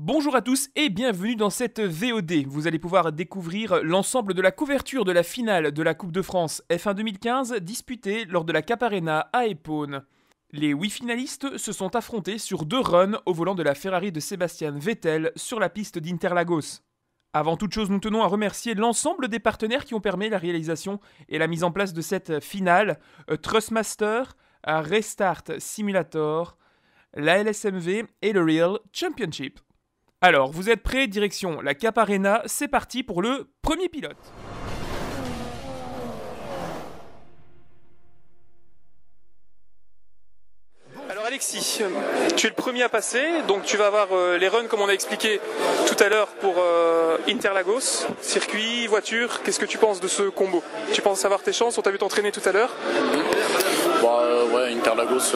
Bonjour à tous et bienvenue dans cette VOD. Vous allez pouvoir découvrir l'ensemble de la couverture de la finale de la Coupe de France F1 2015 disputée lors de la Cap Arena à Epaune. Les 8 finalistes se sont affrontés sur 2 runs au volant de la Ferrari de Sebastian Vettel sur la piste d'Interlagos. Avant toute chose, nous tenons à remercier l'ensemble des partenaires qui ont permis la réalisation et la mise en place de cette finale. Trustmaster, Restart Simulator, la LSMV et le Real Championship. Alors, vous êtes prêts? Direction la Cap Arena, c'est parti pour le premier pilote. Alors Alexis, tu es le premier à passer, donc tu vas avoir les runs comme on a expliqué tout à l'heure pour Interlagos, circuit, voiture. Qu'est-ce que tu penses de ce combo? Tu penses avoir tes chances? On t'a vu t'entraîner tout à l'heure. Ouais, Interlagos,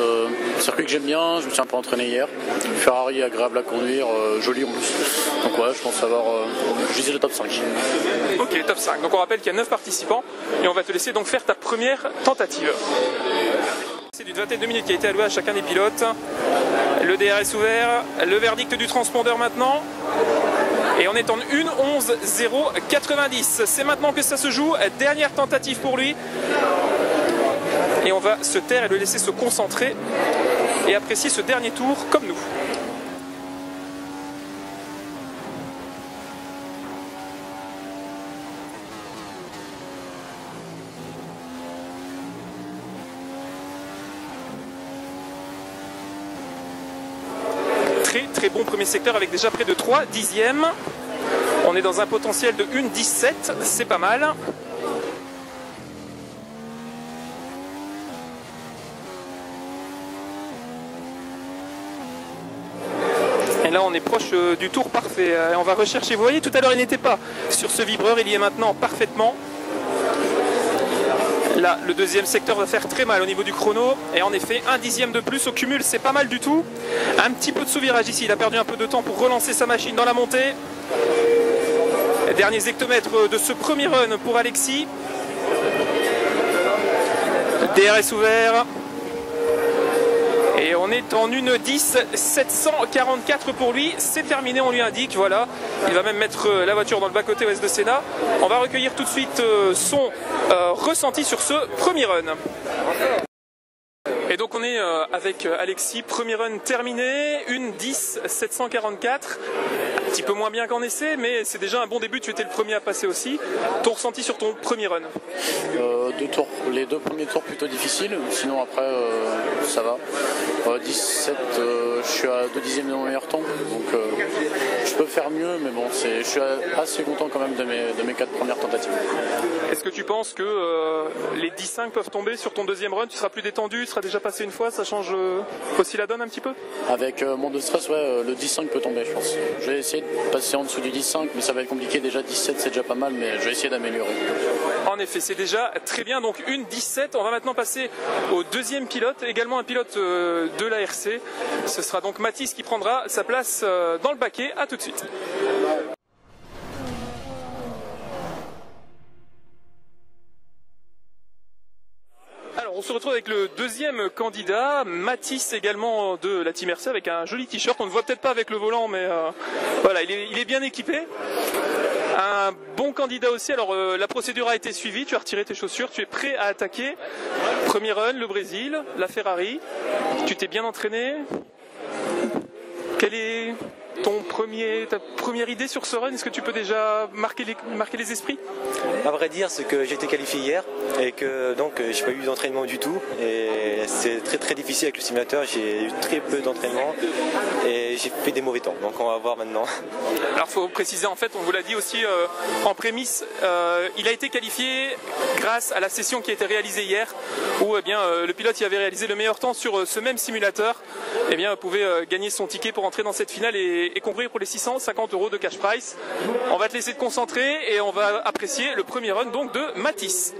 circuit que j'aime bien, je me suis un peu entraîné hier. Ferrari agréable à conduire, joli en plus. Donc ouais, je pense avoir je disais le top 5. Ok, top 5. Donc on rappelle qu'il y a 9 participants et on va te laisser donc faire ta première tentative. C'est d'une vingtaine de minutes qui a été allouée à chacun des pilotes. Le DRS ouvert, le verdict du transpondeur maintenant. Et on est en 1:11:090. C'est maintenant que ça se joue. Dernière tentative pour lui. Et on va se taire et le laisser se concentrer et apprécier ce dernier tour comme nous. Très bon premier secteur avec déjà près de 3 dixièmes. On est dans un potentiel de 1:17, c'est pas mal. Et là on est proche du tour parfait. On va rechercher, vous voyez tout à l'heure il n'était pas sur ce vibreur, il y est maintenant parfaitement. Là, le deuxième secteur va faire très mal au niveau du chrono. Et en effet, 1 dixième de plus au cumul, c'est pas mal du tout. Un petit peu de sous-virage ici. Il a perdu un peu de temps pour relancer sa machine dans la montée. Dernier hectomètre de ce premier run pour Alexis. DRS ouvert. Et on est en 1:10:744 pour lui. C'est terminé, on lui indique. Voilà. Il va même mettre la voiture dans le bas-côté ouest de Senna. On va recueillir tout de suite son ressenti sur ce premier run. Et donc on est avec Alexis, premier run terminé, 1:10:744. Un petit peu moins bien qu'en essai, mais c'est déjà un bon début, tu étais le premier à passer aussi. Ton ressenti sur ton premier run? 2 tours, les 2 premiers tours plutôt difficiles, sinon après ça va. 17, je suis à 2 dixièmes de mon meilleur temps, donc je peux faire mieux, mais bon, je suis assez content quand même de mes 4 premières tentatives. Est-ce que tu penses que les 10-5 peuvent tomber sur ton deuxième run? Tu seras plus détendu, tu seras déjà passé une fois, ça change aussi la donne un petit peu? Avec mon de stress, ouais, le 10-5 peut tomber, je pense. Je vais essayer de passer en dessous du 10-5, mais ça va être compliqué. Déjà 17, c'est déjà pas mal, mais je vais essayer d'améliorer. En effet, c'est déjà très bien. Donc 1:17. On va maintenant passer au deuxième pilote, également un pilote de la RC. Ce sera donc Mathis qui prendra sa place dans le baquet. À tout de suite. Alors, on se retrouve avec le deuxième candidat, Mathis également de la Team RC avec un joli t-shirt. On ne voit peut-être pas avec le volant, mais voilà, il est bien équipé. Un bon candidat aussi. Alors la procédure a été suivie, tu as retiré tes chaussures, tu es prêt à attaquer. Premier run, le Brésil, la Ferrari. Tu t'es bien entraîné. Quel est ta première idée sur ce run? Est-ce que tu peux déjà marquer les esprits? À vrai dire, c'est que j'ai été qualifié hier et que donc j'ai pas eu d'entraînement du tout et c'est très très difficile avec le simulateur. J'ai eu très peu d'entraînement et j'ai fait des mauvais temps. Donc on va voir maintenant. Alors faut préciser, en fait, on vous l'a dit aussi en prémisse, il a été qualifié grâce à la session qui a été réalisée hier où le pilote qui avait réalisé le meilleur temps sur ce même simulateur pouvait gagner son ticket pour entrer dans cette finale et concourir pour les 650 € de cash prize. On va te laisser te concentrer et on va apprécier le premier run donc de Mathis.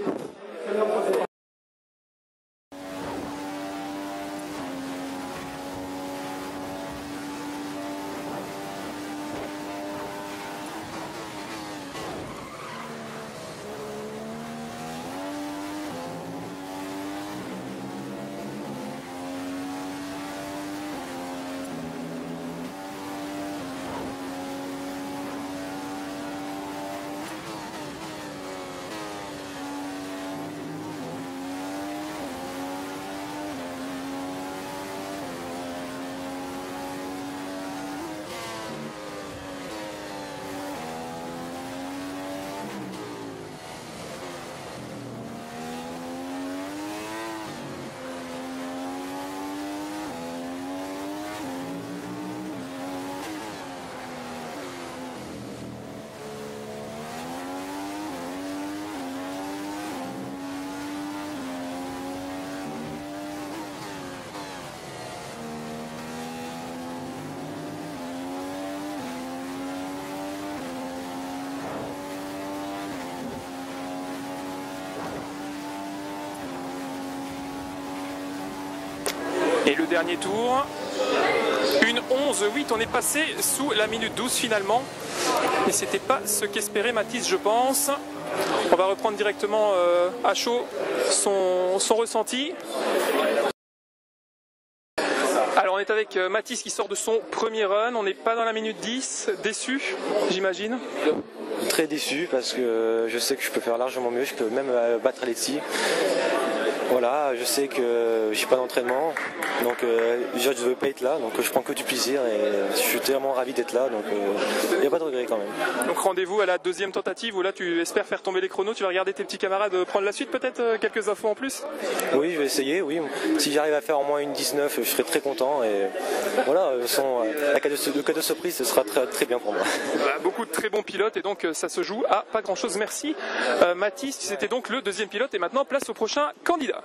Et le dernier tour, une 11-8, on est passé sous la minute 12 finalement. Et c'était pas ce qu'espérait Mathis, je pense. On va reprendre directement à chaud son ressenti. Alors on est avec Mathis qui sort de son premier run, on n'est pas dans la minute 10, déçu j'imagine. Très déçu parce que je sais que je peux faire largement mieux, je peux même battre Alexis. Voilà, je sais que j'ai pas d'entraînement, donc déjà je ne veux pas être là, donc je prends que du plaisir et je suis tellement ravi d'être là, donc il n'y a pas de regret quand même. Donc rendez-vous à la deuxième tentative où là tu espères faire tomber les chronos, tu vas regarder tes petits camarades prendre la suite peut-être, quelques infos en plus? Oui, je vais essayer, oui. Si j'arrive à faire au moins une 19, je serai très content et voilà, le cadeau surprise ce sera très, très bien pour moi. Voilà, beaucoup de très bons pilotes et donc ça se joue à pas grand chose. Merci Mathis, c'était donc le deuxième pilote et maintenant place au prochain candidat.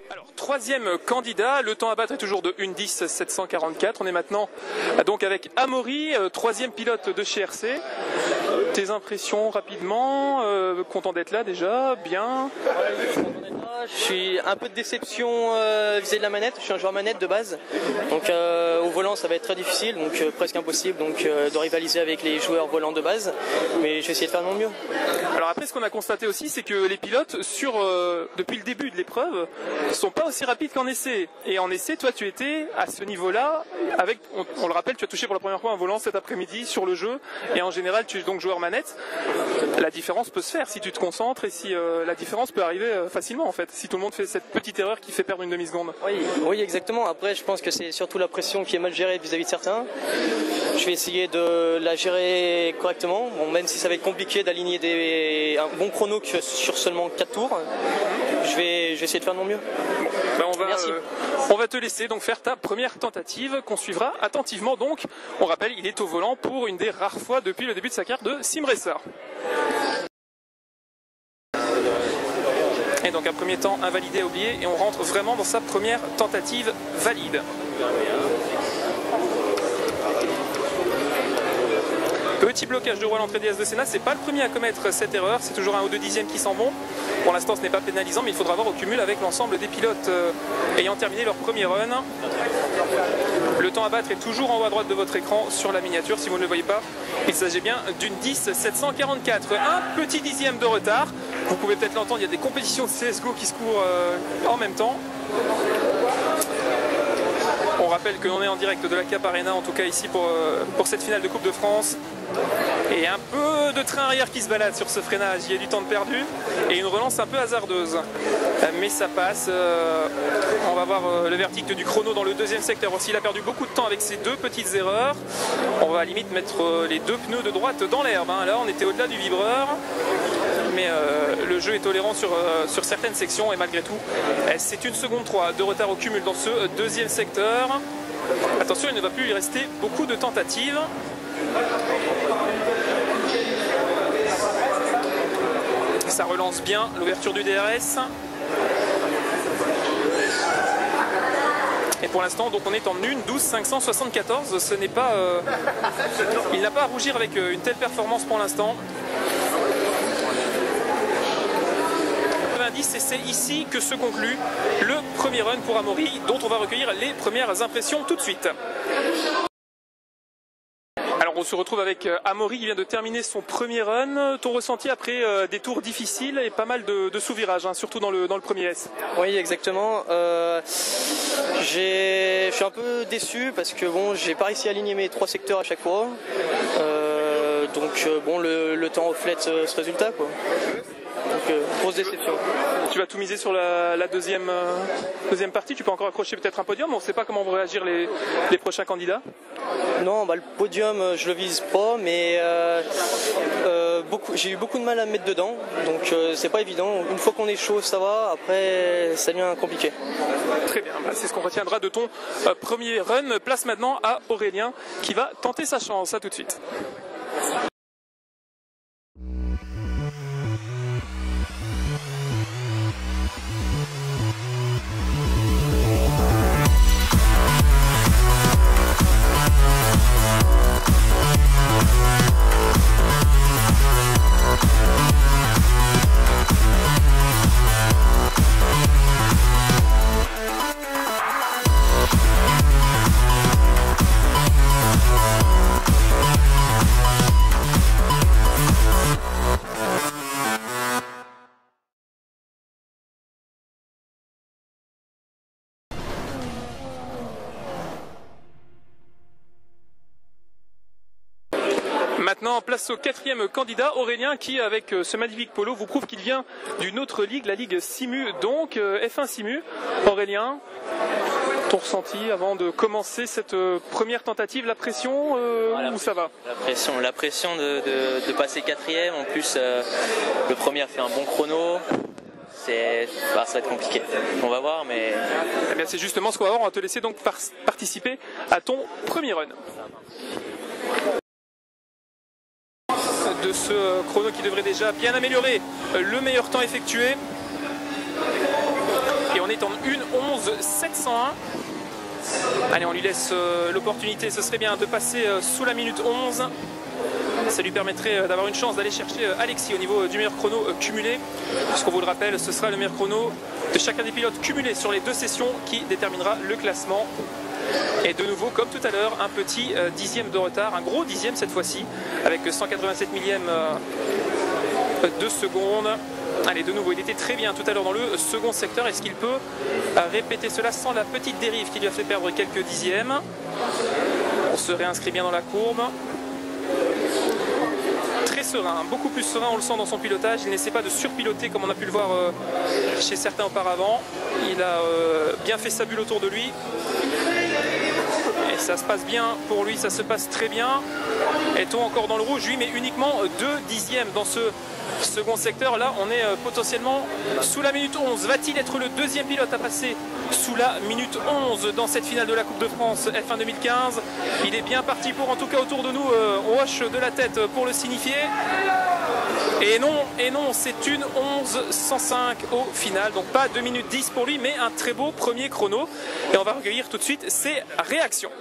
Alors, troisième candidat, le temps à battre est toujours de 1:10,744. On est maintenant donc avec Amaury, troisième pilote de chez RC. Tes impressions rapidement, content d'être là déjà, bien. Je suis un peu de déception vis-à-vis de la manette, je suis un joueur manette de base, donc au volant ça va être très difficile, donc presque impossible de rivaliser avec les joueurs volants de base, mais je vais essayer de faire de mon mieux. Alors après ce qu'on a constaté aussi c'est que les pilotes depuis le début de l'épreuve sont pas aussi rapides qu'en essai, et en essai toi tu étais à ce niveau là avec, on le rappelle, tu as touché pour la première fois un volant cet après-midi sur le jeu, et en général tu es donc joueur manette. La différence peut se faire si tu te concentres et si la différence peut arriver facilement en fait, si tout le monde fait cette petite erreur qui fait perdre une demi-seconde. Oui, exactement. Après, je pense que c'est surtout la pression qui est mal gérée vis-à-vis de certains. Je vais essayer de la gérer correctement, bon, même si ça va être compliqué d'aligner un bon chrono sur seulement 4 tours. Je vais essayer de faire de mon mieux. Bon, on va te laisser donc faire ta première tentative qu'on suivra attentivement. Donc, on rappelle, il est au volant pour une des rares fois depuis le début de sa carrière de Sim Racer. Et donc un premier temps invalidé à oublier et on rentre vraiment dans sa première tentative valide. Petit blocage de roue à l'entrée des As de Sénat, c'est pas le premier à commettre cette erreur, c'est toujours un ou deux dixièmes qui s'en vont. Pour l'instant ce n'est pas pénalisant, mais il faudra voir au cumul avec l'ensemble des pilotes ayant terminé leur premier run. Le temps à battre est toujours en haut à droite de votre écran sur la miniature, si vous ne le voyez pas. Il s'agit bien d'une 10,744, un petit dixième de retard. Vous pouvez peut-être l'entendre, il y a des compétitions de CSGO qui se courent en même temps. On rappelle que l'on est en direct de la Cap Arena, en tout cas ici pour cette finale de Coupe de France. Et un peu de train arrière qui se balade sur ce freinage, il y a du temps de perdu et une relance un peu hasardeuse. Mais ça passe, on va voir le verdict du chrono dans le deuxième secteur aussi. Il a perdu beaucoup de temps avec ces deux petites erreurs. On va à la limite mettre les deux pneus de droite dans l'herbe. Là on était au-delà du vibreur. Mais le jeu est tolérant sur certaines sections et malgré tout, c'est une seconde 3 de retard au cumul dans ce deuxième secteur. Attention, il ne va plus lui rester beaucoup de tentatives. Ça relance bien l'ouverture du DRS. Et pour l'instant, donc on est en 1:12,574. Ce n'est pas, il n'a pas à rougir avec une telle performance pour l'instant. Et c'est ici que se conclut le premier run pour Amaury, dont on va recueillir les premières impressions tout de suite. Alors on se retrouve avec Amaury qui vient de terminer son premier run. Ton ressenti après des tours difficiles et pas mal de sous-virages, surtout dans le premier S. Oui, exactement. Je suis un peu déçu parce que bon, j'ai pas réussi à aligner mes 3 secteurs à chaque fois. Donc bon, le temps reflète ce résultat, quoi. Donc grosse déception. Tu vas tout miser sur la deuxième partie, tu peux encore accrocher peut-être un podium, on ne sait pas comment vont réagir les prochains candidats. Non, le podium je le vise pas, mais j'ai eu beaucoup de mal à me mettre dedans, donc c'est pas évident. Une fois qu'on est chaud ça va, après ça devient compliqué. Très bien, c'est ce qu'on retiendra de ton premier run. Place maintenant à Aurélien qui va tenter sa chance, à tout de suite. maintenant place au quatrième candidat, Aurélien, qui avec ce magnifique polo vous prouve qu'il vient d'une autre ligue, la ligue Simu, donc F1 Simu. Aurélien, ton ressenti avant de commencer cette première tentative, la pression ou ça va? La pression de passer quatrième, en plus le premier a fait un bon chrono. Ça va être compliqué. On va voir, mais... Eh bien, c'est justement ce qu'on va voir. On va te laisser donc participer à ton premier run. De ce chrono qui devrait déjà bien améliorer le meilleur temps effectué. Et on est en 1:11.701. Allez, on lui laisse l'opportunité, ce serait bien de passer sous la minute 11. Ça lui permettrait d'avoir une chance d'aller chercher Alexis au niveau du meilleur chrono cumulé. Puisqu'on vous le rappelle, ce sera le meilleur chrono de chacun des pilotes cumulé sur les 2 sessions qui déterminera le classement. Et de nouveau, comme tout à l'heure, un petit dixième de retard, un gros dixième cette fois-ci, avec 187 millièmes de seconde. Allez, de nouveau, il était très bien tout à l'heure dans le second secteur. Est-ce qu'il peut répéter cela sans la petite dérive qui lui a fait perdre quelques dixièmes? On se réinscrit bien dans la courbe. Très serein, beaucoup plus serein, on le sent dans son pilotage. Il n'essaie pas de surpiloter comme on a pu le voir chez certains auparavant. Il a bien fait sa bulle autour de lui. Et ça se passe bien pour lui, ça se passe très bien. Est-on encore dans le rouge? Oui, mais uniquement 2 dixièmes dans ce second secteur. Là, on est potentiellement sous la minute 11. Va-t-il être le deuxième pilote à passer sous la minute 11 dans cette finale de la Coupe de France F1 2015? Il est bien parti pour, en tout cas autour de nous, on hoche de la tête pour le signifier. Et non, c'est 1:11.105 au final. Donc pas 2 minutes 10 pour lui, mais un très beau premier chrono. Et on va recueillir tout de suite ses réactions.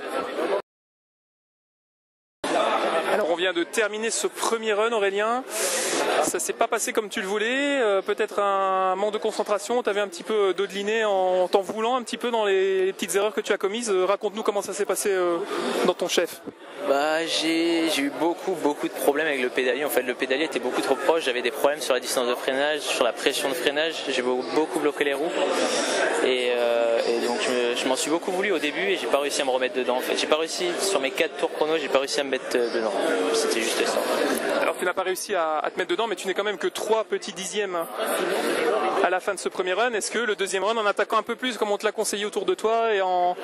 Alors on vient de terminer ce premier run, Aurélien. Ça s'est pas passé comme tu le voulais, peut-être un manque de concentration, tu avais un petit peu dodeliné en t'en voulant un petit peu dans les petites erreurs que tu as commises. Raconte-nous comment ça s'est passé dans ton chef. J'ai eu beaucoup de problèmes avec le pédalier. En fait, le pédalier était beaucoup trop proche, j'avais des problèmes sur la distance de freinage, sur la pression de freinage, j'ai beaucoup bloqué les roues. Et donc je m'en suis beaucoup voulu au début et j'ai pas réussi à me remettre dedans. En fait, j'ai pas réussi, sur mes 4 tours chrono, j'ai pas réussi à me mettre dedans. C'était juste ça. Alors tu n'as pas réussi à te mettre dedans, mais tu n'es quand même que 3 petits dixièmes à la fin de ce premier run. Est-ce que le deuxième run, en attaquant un peu plus comme on te l'a conseillé autour de toi et en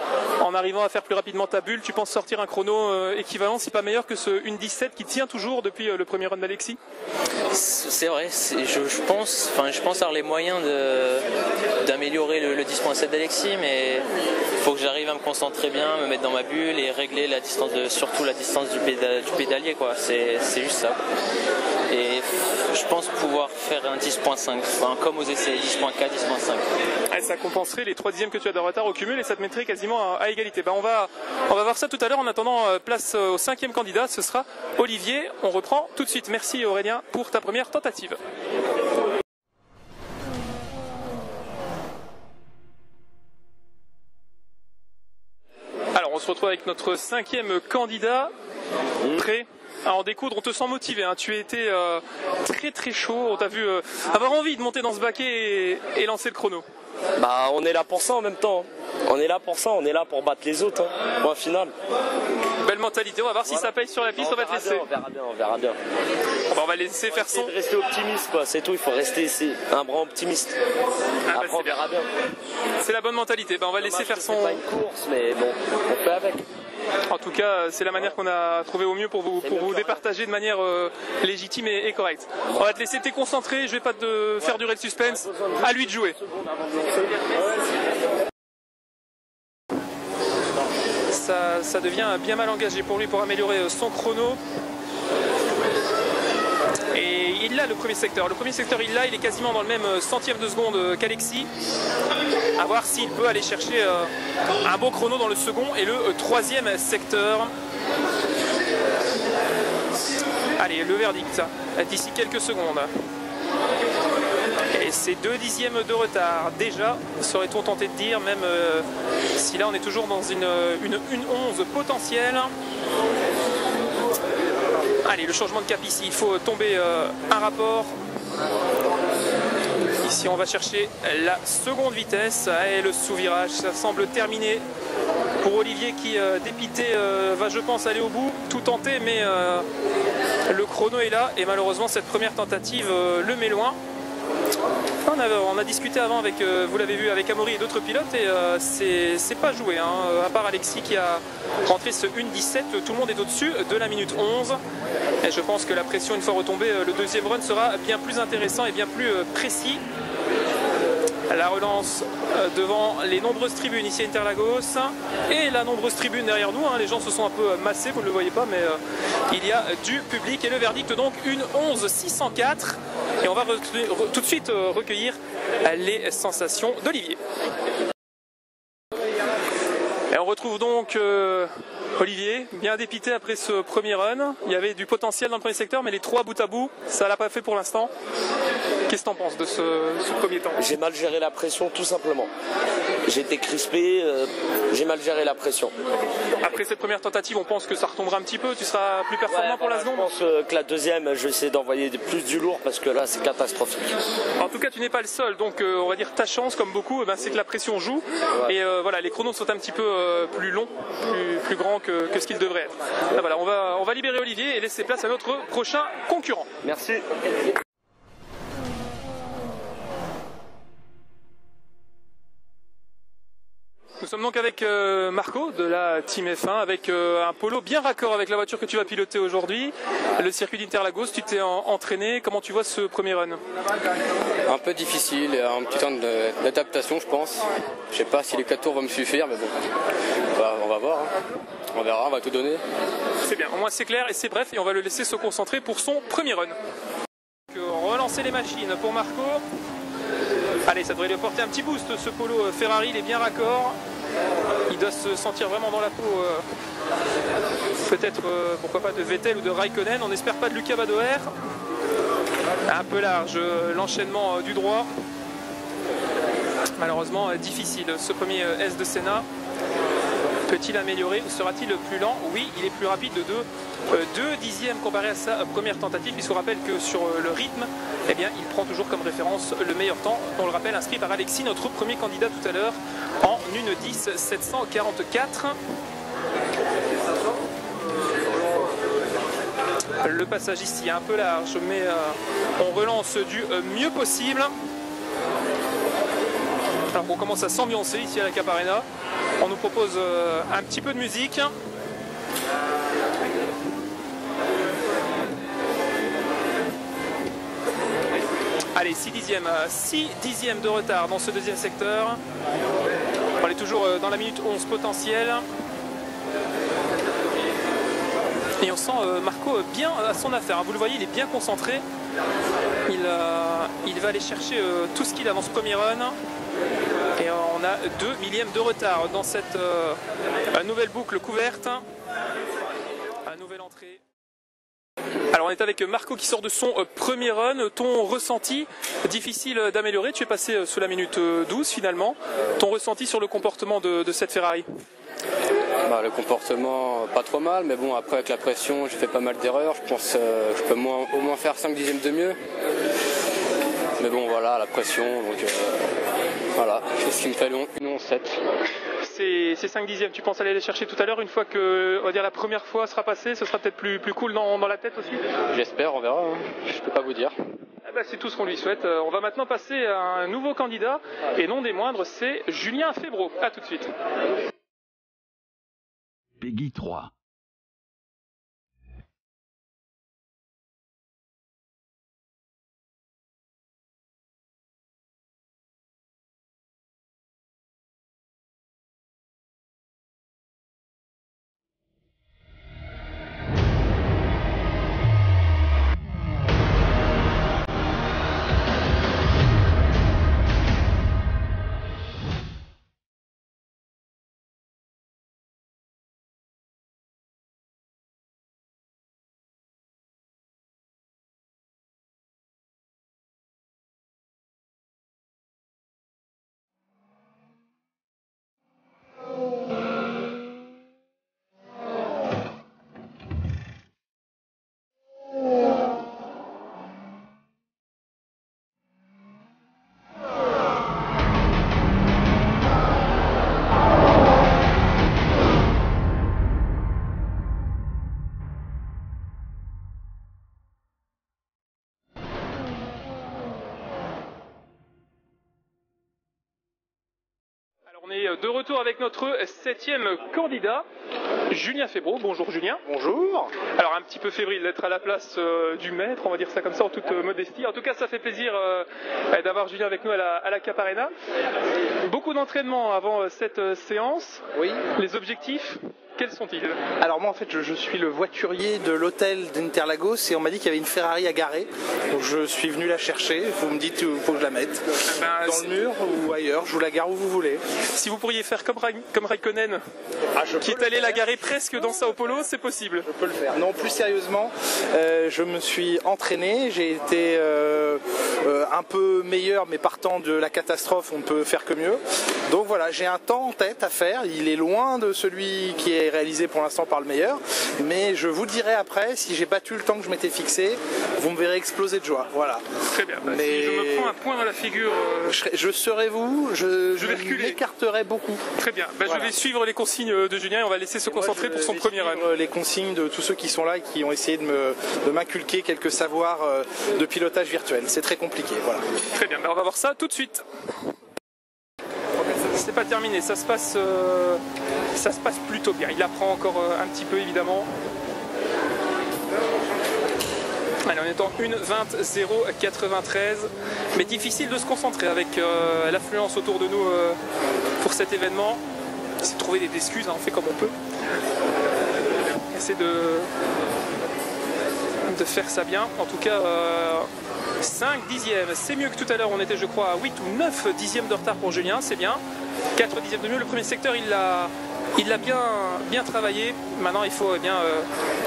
arrivant à faire plus rapidement ta bulle, tu penses sortir un chrono équivalent, si pas meilleur que ce 1:17 qui tient toujours depuis le premier run d'Alexis? C'est vrai, je pense avoir les moyens d'améliorer le 10.7 d'Alexis, mais il faut que j'arrive à me concentrer bien, me mettre dans ma bulle et régler la distance, surtout la distance du pédalier, quoi. C'est juste ça. Et je pense pouvoir faire un 10.5, comme aux essais, 10.4, 10.5. Ça compenserait les 3 dixièmes que tu as de retard au cumul et ça te mettrait quasiment à égalité. On va voir ça tout à l'heure. En attendant, place au 5e candidat, ce sera Olivier. On reprend tout de suite. Merci Aurélien pour ta première tentative. Alors on se retrouve avec notre 5e candidat. Prêt à en découdre? On te sent motivé, hein. Tu étais très chaud, on t'a vu avoir envie de monter dans ce baquet et lancer le chrono. On est là pour ça en même temps. On est là pour ça, on est là pour battre les autres. Point final. Belle mentalité, on va voir si ça paye sur la piste, on va te laisser. On verra bien. On va laisser faire son. De rester optimiste, quoi. C'est tout, il faut rester ici, un brin optimiste. Après, on verra bien. C'est la bonne mentalité, on va laisser faire son. C'est pas une course, mais bon, on fait avec. En tout cas, c'est la manière qu'on a trouvé au mieux pour vous départager de manière légitime et correcte. On va te laisser, t'es concentré, je vais pas te faire durer le suspense. À lui de jouer. Ça devient bien mal engagé pour lui pour améliorer son chrono. Et il a le premier secteur. Le premier secteur, il l'a, il est quasiment dans le même centième de seconde qu'Alexis. À voir s'il peut aller chercher un beau chrono dans le second et le 3e secteur. Allez, le verdict d'ici quelques secondes. Et c'est 2 dixièmes de retard. Déjà, serait-on tenté de dire, même si là on est toujours dans une 1:11 potentielle. Allez, le changement de cap ici, il faut tomber un rapport. Ici, on va chercher la seconde vitesse. Et le sous-virage, ça semble terminé pour Olivier qui, dépité, va, je pense, aller au bout. Tout tenter, mais Le chrono est là et malheureusement cette première tentative le met loin. On a discuté avant avec, vous l'avez vu, avec Amaury et d'autres pilotes et c'est pas joué, hein. À part Alexis qui a rentré ce 1.17, tout le monde est au-dessus de la minute 11 et je pense que la pression une fois retombée, le deuxième run sera bien plus intéressant et bien plus précis. La relance devant les nombreuses tribunes ici à Interlagos et la nombreuse tribune derrière nous, hein. Les gens se sont un peu massés, vous ne le voyez pas, mais il y a du public et le verdict donc une 11.604 et on va tout de suite recueillir les sensations d'Olivier. Et on retrouve donc Olivier, bien dépité après ce premier run. Il y avait du potentiel dans le premier secteur, mais les trois bout à bout, ça l'a pas fait pour l'instant. Qu'est-ce que tu en penses de ce premier temps? J'ai mal géré la pression, tout simplement. J'étais crispé, j'ai mal géré la pression. Après cette première tentative, on pense que ça retombera un petit peu, tu seras plus performant pour la seconde? Je pense que la deuxième, je vais essayer d'envoyer plus du lourd parce que là, c'est catastrophique. En tout cas, tu n'es pas le seul, donc on va dire ta chance, comme beaucoup, c'est que la pression joue. Ouais. Et voilà, les chronos sont un petit peu plus longs, plus grands que ce qu'ils devraient être. Là, voilà, on va libérer Olivier et laisser place à notre prochain concurrent. Merci. Nous sommes donc avec Marco de la Team F1 avec un polo bien raccord avec la voiture que tu vas piloter aujourd'hui. Le circuit d'Interlagos, tu t'es entraîné. Comment tu vois ce premier run? Un peu difficile, un petit temps d'adaptation je pense. Je sais pas si les 4 tours vont me suffire, mais bon, on va voir. Hein. On verra, on va tout donner. C'est bien, au moins c'est clair et c'est bref et on va le laisser se concentrer pour son premier run. Relancer les machines pour Marco. Allez, ça devrait lui apporter un petit boost, ce polo Ferrari, il est bien raccord. Il doit se sentir vraiment dans la peau, peut-être, pourquoi pas, de Vettel ou de Raikkonen. On n'espère pas de Lucas Badoer. Un peu large, l'enchaînement du droit. Malheureusement, difficile. Ce premier S de Senna. Peut-il améliorer? Sera-t-il plus lent? Oui, il est plus rapide de 2 dixièmes comparé à sa première tentative. Il se rappelle que sur le rythme, eh bien, il prend toujours comme référence le meilleur temps. On le rappelle, inscrit par Alexis, notre premier candidat tout à l'heure, en 1.10.744. Le passage ici est un peu large, mais on relance du mieux possible. Alors on commence à s'ambiancer ici à la Cap Arena. On nous propose un petit peu de musique. Allez, 6 dixièmes de retard dans ce deuxième secteur. On est toujours dans la minute 11 potentielle. Et on sent Marco bien à son affaire. Vous le voyez, il est bien concentré. Il va aller chercher tout ce qu'il a dans ce premier run. Et on a 2 millièmes de retard dans cette nouvelle boucle couverte. À nouvelle entrée. Alors on est avec Marco qui sort de son premier run. Ton ressenti, difficile d'améliorer, tu es passé sous la minute 12 finalement. Ton ressenti sur le comportement de cette Ferrari? Le comportement, pas trop mal, mais bon, après avec la pression, j'ai fait pas mal d'erreurs. Je pense que je peux au moins faire 5 dixièmes de mieux. Mais bon, voilà, la pression, donc voilà, c'est ce qui me fait une 11.7. Ces 5 dixièmes, tu penses aller les chercher tout à l'heure, une fois que on va dire, la première fois sera passée, ce sera peut-être plus cool dans la tête aussi? J'espère, on verra, hein. Je peux pas vous dire. C'est tout ce qu'on lui souhaite. On va maintenant passer à un nouveau candidat, et non des moindres, c'est Julien Febvre. A tout de suite. Peggy 3. est de retour avec notre 7e candidat, Julien Febro. Bonjour Julien. Bonjour. Alors un petit peu fébrile d'être à la place du maître, on va dire ça comme ça en toute modestie. En tout cas, ça fait plaisir d'avoir Julien avec nous à la Cap Arena. Beaucoup d'entraînement avant cette séance. Oui. Les objectifs, quels sont-ils? Alors moi en fait je suis le voiturier de l'hôtel d'Interlagos et on m'a dit qu'il y avait une Ferrari à garer. Donc je suis venu la chercher, vous me dites où il faut que je la mette. Dans le mur ou ailleurs, je vous la gare où vous voulez. Si vous pourriez faire comme Raikkonen, qui est allé la garer presque dans Sao Paulo, c'est possible. Je peux le faire. Non, plus sérieusement, je me suis entraîné, j'ai été un peu meilleur, mais partant de la catastrophe, on ne peut faire que mieux. Donc voilà, j'ai un temps en tête à faire, il est loin de celui qui est réalisé pour l'instant par le meilleur, mais je vous dirai après, si j'ai battu le temps que je m'étais fixé, vous me verrez exploser de joie. Voilà. Très bien, mais... si je me prends un point dans la figure... Je serai vous, je vais reculer. m'écarterai beaucoup. Très bien, voilà. Je vais suivre les consignes de Julien et on va laisser se concentrer pour son premier run. Les consignes de tous ceux qui sont là et qui ont essayé de m'inculquer quelques savoirs de pilotage virtuel. C'est très compliqué, voilà. Très bien, on va voir ça tout de suite. C'est pas terminé, ça se passe plutôt bien. Il apprend encore un petit peu évidemment. Allez, on est en 1:20:093, mais difficile de se concentrer avec l'affluence autour de nous pour cet événement. C'est de trouver des excuses, hein, on fait comme on peut. Essayer de faire ça bien. En tout cas, 5 dixièmes, c'est mieux que tout à l'heure. On était, je crois, à 8 ou 9 dixièmes de retard pour Julien, c'est bien. 4 dixièmes de mieux. Le premier secteur, il l'a bien travaillé. Maintenant, il faut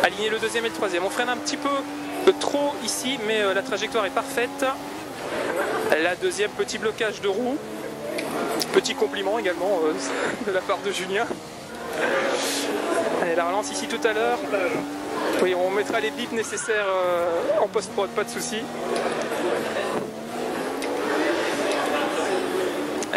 aligner le deuxième et le troisième. On freine un petit peu trop ici, mais la trajectoire est parfaite. La deuxième, petit blocage de roue. Petit compliment également de la part de Julien. Allez, la relance ici tout à l'heure. Oui, on mettra les bips nécessaires en post-prod, pas de souci.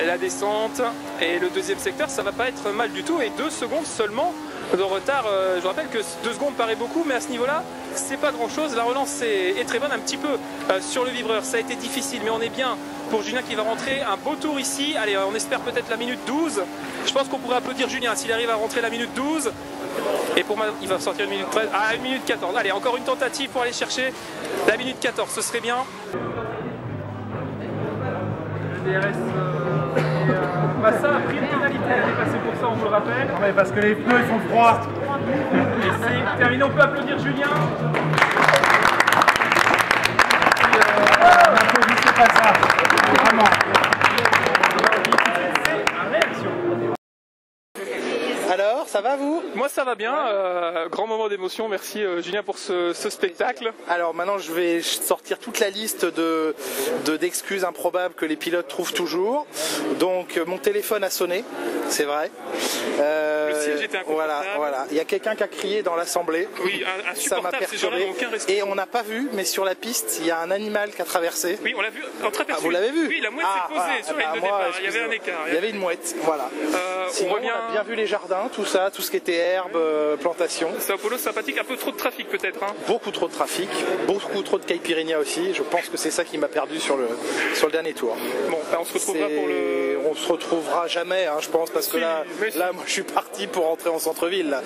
La descente et le deuxième secteur, ça va pas être mal du tout, et 2 secondes seulement de retard. Je rappelle que 2 secondes paraît beaucoup, mais à ce niveau-là, c'est pas grand-chose. La relance est très bonne, un petit peu sur le vibreur. Ça a été difficile, mais on est bien pour Julien qui va rentrer. Un beau tour ici. Allez, on espère peut-être la minute 12. Je pense qu'on pourrait applaudir Julien s'il arrive à rentrer la minute 12. Et pour moi, il va sortir une minute 13. Ah, une minute 14. Allez, encore une tentative pour aller chercher la minute 14. Ce serait bien. Le DRS Massa a pris une pénalité à dépasser pour ça, on vous le rappelle. Non mais parce que les pneus ils sont froids. Et c'est terminé, on peut applaudir Julien. N'applaudissez pas ça, vraiment. Alors, ça va vous? Moi ça va bien, grand moment d'émotion, merci Julien pour ce spectacle. Alors maintenant je vais sortir toute la liste d'excuses improbables que les pilotes trouvent toujours. Donc mon téléphone a sonné, c'est vrai. Le siège était inconfortable. Voilà. Il y a quelqu'un qui a crié dans l'assemblée. Oui, ça m'a perturbé. Et on n'a pas vu, mais sur la piste, il y a un animal qui a traversé. Oui, on l'a vu, entreaperçu. Ah, vous l'avez vu? Oui, la mouette s'est posée sur la ligne de départ, il y avait un écart. Il y avait une mouette, voilà. Sinon, on a bien vu les jardins, tout ça, tout ce qui était herbe, plantation. Sao Paulo sympathique, un peu trop de trafic peut-être. Hein. Beaucoup trop de trafic, beaucoup trop de caipirinha aussi. Je pense que c'est ça qui m'a perdu sur le dernier tour. Bon, on se retrouvera pour le... On se retrouvera jamais, hein, je pense, parce que là, moi je suis parti pour rentrer en centre-ville.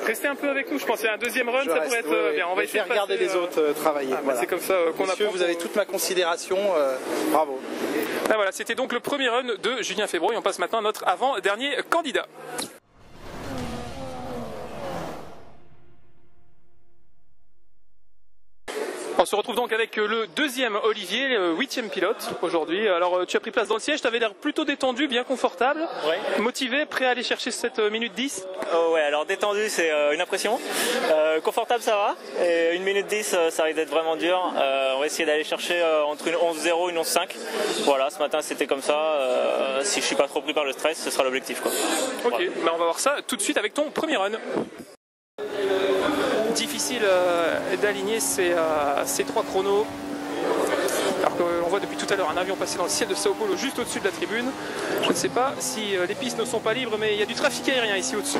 Restez un peu avec nous, je pense qu'il y a un deuxième run, ça pourrait être bien. On va essayer de regarder les autres travailler. Voilà. C'est comme ça qu'on apprend. Vous avez toute ma considération, bravo. Ah, voilà, c'était donc le premier run de Julien Febro et on passe maintenant à notre avant-dernier candidat. On se retrouve donc avec le deuxième Olivier, le 8e pilote aujourd'hui. Alors tu as pris place dans le siège, tu avais l'air plutôt détendu, bien confortable, motivé, prêt à aller chercher cette minute 10. Ouais, alors détendu c'est une impression, confortable ça va, et une minute 10 ça risque d'être vraiment dur. On va essayer d'aller chercher entre une 11.0 et une 11.5. Voilà, ce matin c'était comme ça, si je suis pas trop pris par le stress, ce sera l'objectif quoi. Ok, voilà. Ben, on va voir ça tout de suite avec ton premier run. Difficile d'aligner ces 3 chronos. Alors qu'on voit depuis tout à l'heure un avion passer dans le ciel de Sao Paulo juste au-dessus de la tribune. Je ne sais pas si les pistes ne sont pas libres, mais il y a du trafic aérien ici au-dessus